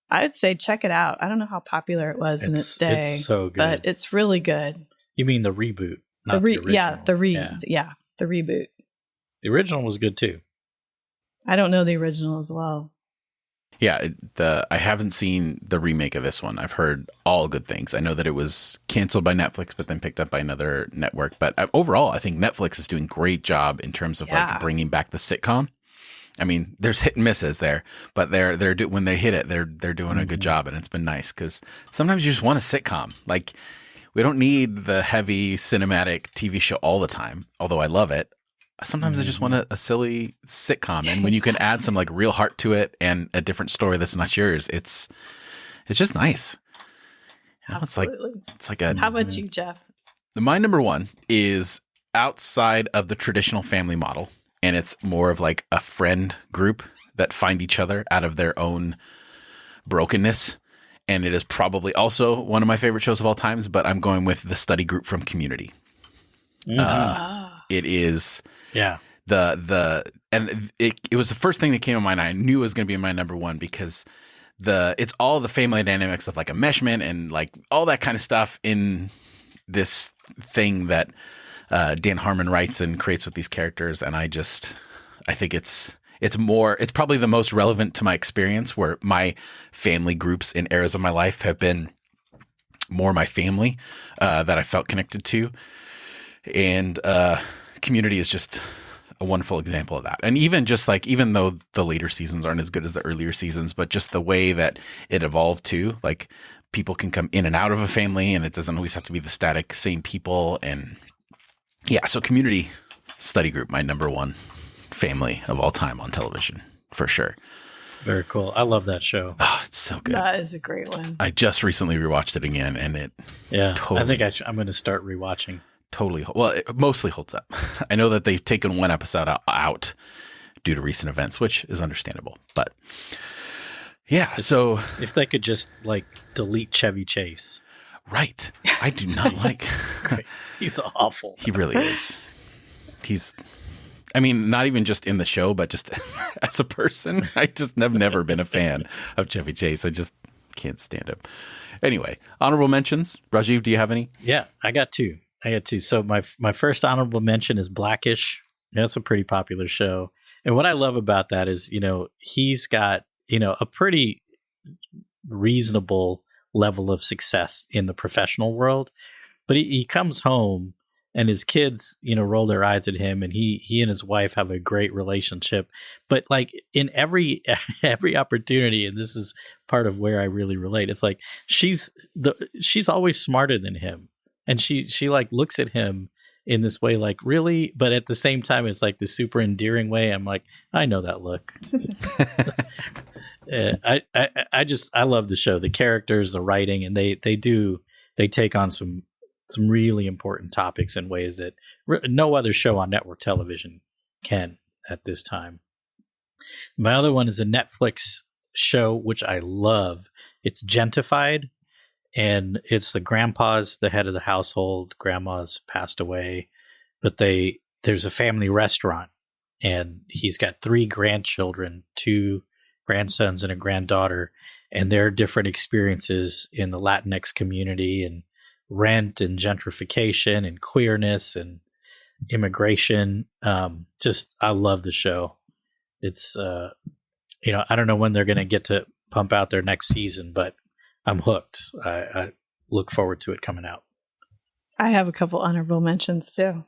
I would say check it out. I don't know how popular it was in its day. It's so good. But it's really good. You mean the reboot? Not the original. The reboot. The original was good too. I don't know the original as well. Yeah, I haven't seen the remake of this one. I've heard all good things. I know that it was canceled by Netflix, but then picked up by another network. But overall, I think Netflix is doing a great job in terms of like bringing back the sitcom. I mean, there's hit and misses there, but when they hit it, they're doing a good job, and it's been nice because sometimes you just want a sitcom. Like We don't need the heavy cinematic TV show all the time, although I love it. Sometimes I just want a silly sitcom, and when you can add some like real heart to it and a different story that's not yours, it's just nice. You know, it's like a. How about you, Jeff? My number one is outside of the traditional family model, and it's more of like a friend group that find each other out of their own brokenness. And it is probably also one of my favorite shows of all times, but I'm going with the study group from Community. It is Yeah. It was the first thing that came to mind. I knew it was going to be my number one because it's all the family dynamics of like enmeshment and like all that kind of stuff in this thing that Dan Harmon writes and creates with these characters. And I think it's probably the most relevant to my experience, where my family groups in eras of my life have been more my family that I felt connected to. And Community is just a wonderful example of that. And even though the later seasons aren't as good as the earlier seasons, but just the way that it evolved too, like people can come in and out of a family and it doesn't always have to be the static same people. And yeah, so Community study group, my number one family of all time on television, for sure. Very cool. I love that show. Oh, it's so good. That is a great one. I just recently rewatched it again, and it I think I'm going to start rewatching. It mostly holds up. I know that they've taken one episode out due to recent events, which is understandable. But yeah, so if they could just like delete Chevy Chase. Right. I do not like. He's awful. He really is. Not even just in the show, but just as a person, I just have never been a fan of Chevy Chase. I just can't stand him. Anyway, honorable mentions. Rajeev, do you have any? Yeah, I got two. So my first honorable mention is Blackish. That's a pretty popular show. And what I love about that is, he's got, a pretty reasonable level of success in the professional world. But he comes home and his kids, roll their eyes at him, and he and his wife have a great relationship. But like in every opportunity, and this is part of where I really relate, it's like she's always smarter than him. And she like looks at him in this way, like, really? But at the same time, it's like the super endearing way. I'm like, I know that look. I love the show, the characters, the writing, and they take on some really important topics in ways that no other show on network television can at this time. My other one is a Netflix show, which I love. It's Gentified. And it's the grandpa's the head of the household. Grandma's passed away, but there's a family restaurant, and he's got 3 grandchildren, 2 grandsons and a granddaughter, and their different experiences in the Latinx community and rent and gentrification and queerness and immigration. I love the show. It's, I don't know when they're going to get to pump out their next season, but I'm hooked. I look forward to it coming out. I have a couple honorable mentions too.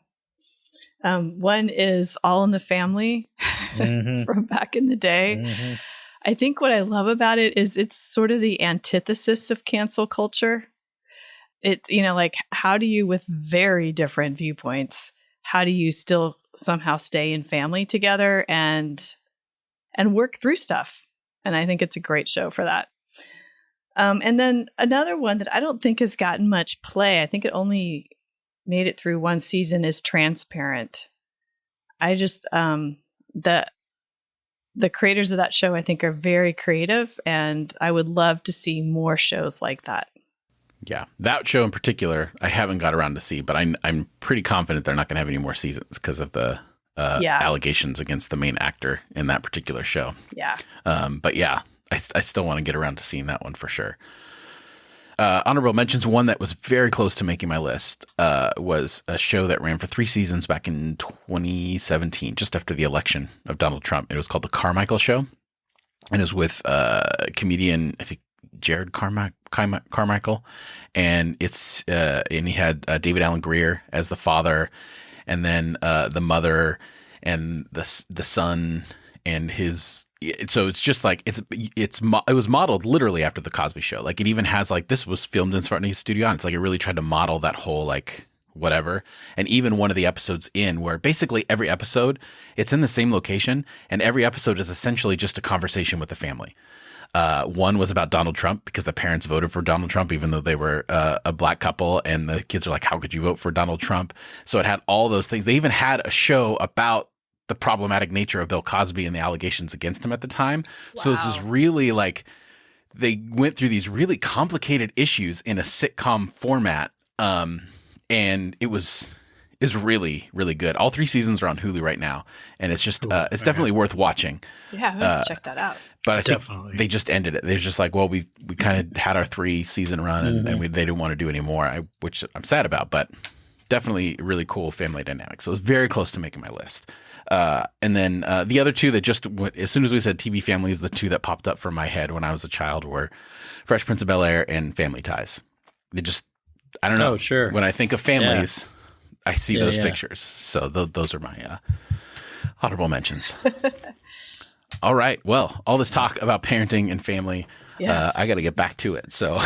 One is All in the Family from back in the day. Mm-hmm. I think what I love about it is it's sort of the antithesis of cancel culture. It's, like, how do you, with very different viewpoints, how do you still somehow stay in family together and work through stuff? And I think it's a great show for that. And then another one that I don't think has gotten much play, I think it only made it through one season, is Transparent. I just, the creators of that show, I think, are very creative, and I would love to see more shows like that. Yeah, that show in particular, I haven't got around to see, but I'm pretty confident they're not going to have any more seasons because of the allegations against the main actor in that particular show. Yeah. But yeah, I still want to get around to seeing that one for sure. Honorable mentions, one that was very close to making my list was a show that ran for 3 seasons back in 2017, just after the election of Donald Trump. It was called The Carmichael Show, and it was with comedian, I think, Jared Carmichael, and and he had David Alan Grier as the father, and then the mother and the son, and so it's just like it was modeled literally after the Cosby Show. Like it even has like, this was filmed in front of his studio, and it's like it really tried to model that whole like whatever. And even one of the episodes where basically every episode, it's in the same location, and every episode is essentially just a conversation with the family. One was about Donald Trump because the parents voted for Donald Trump, even though they were a black couple, and the kids are like, how could you vote for Donald Trump? So it had all those things. They even had a show about the problematic nature of Bill Cosby and the allegations against him at the time. Wow. So this is really like, they went through these really complicated issues in a sitcom format. And is really, really good. All 3 seasons are on Hulu right now, and it's just it's definitely worth watching. Yeah, I'm gonna check that out. But I think they just ended it. They're just like, well, we kind of had our 3-season run, and they didn't want to do any more, which I'm sad about. But definitely really cool family dynamic. So it was very close to making my list. And then the other 2 that just went, as soon as we said TV families, the 2 that popped up from my head when I was a child were Fresh Prince of Bel-Air and Family Ties. They just, I don't know. Oh, sure. When I think of families, I see those pictures. So those are my honorable mentions. All right. Well, all this talk about parenting and family, I got to get back to it. So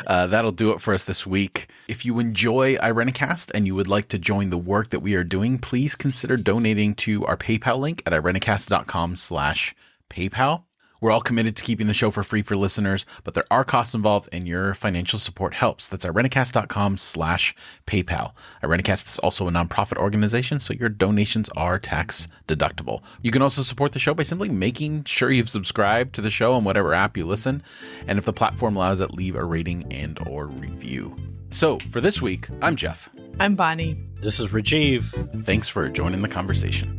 that'll do it for us this week. If you enjoy Irenicast and you would like to join the work that we are doing, please consider donating to our PayPal link at irenicast.com/PayPal. We're all committed to keeping the show for free for listeners, but there are costs involved, and your financial support helps. That's irenicast.com/PayPal. Irenicast is also a nonprofit organization, so your donations are tax deductible. You can also support the show by simply making sure you've subscribed to the show on whatever app you listen. And if the platform allows it, leave a rating and or review. So for this week, I'm Jeff. I'm Bonnie. This is Rajeev. Thanks for joining the conversation.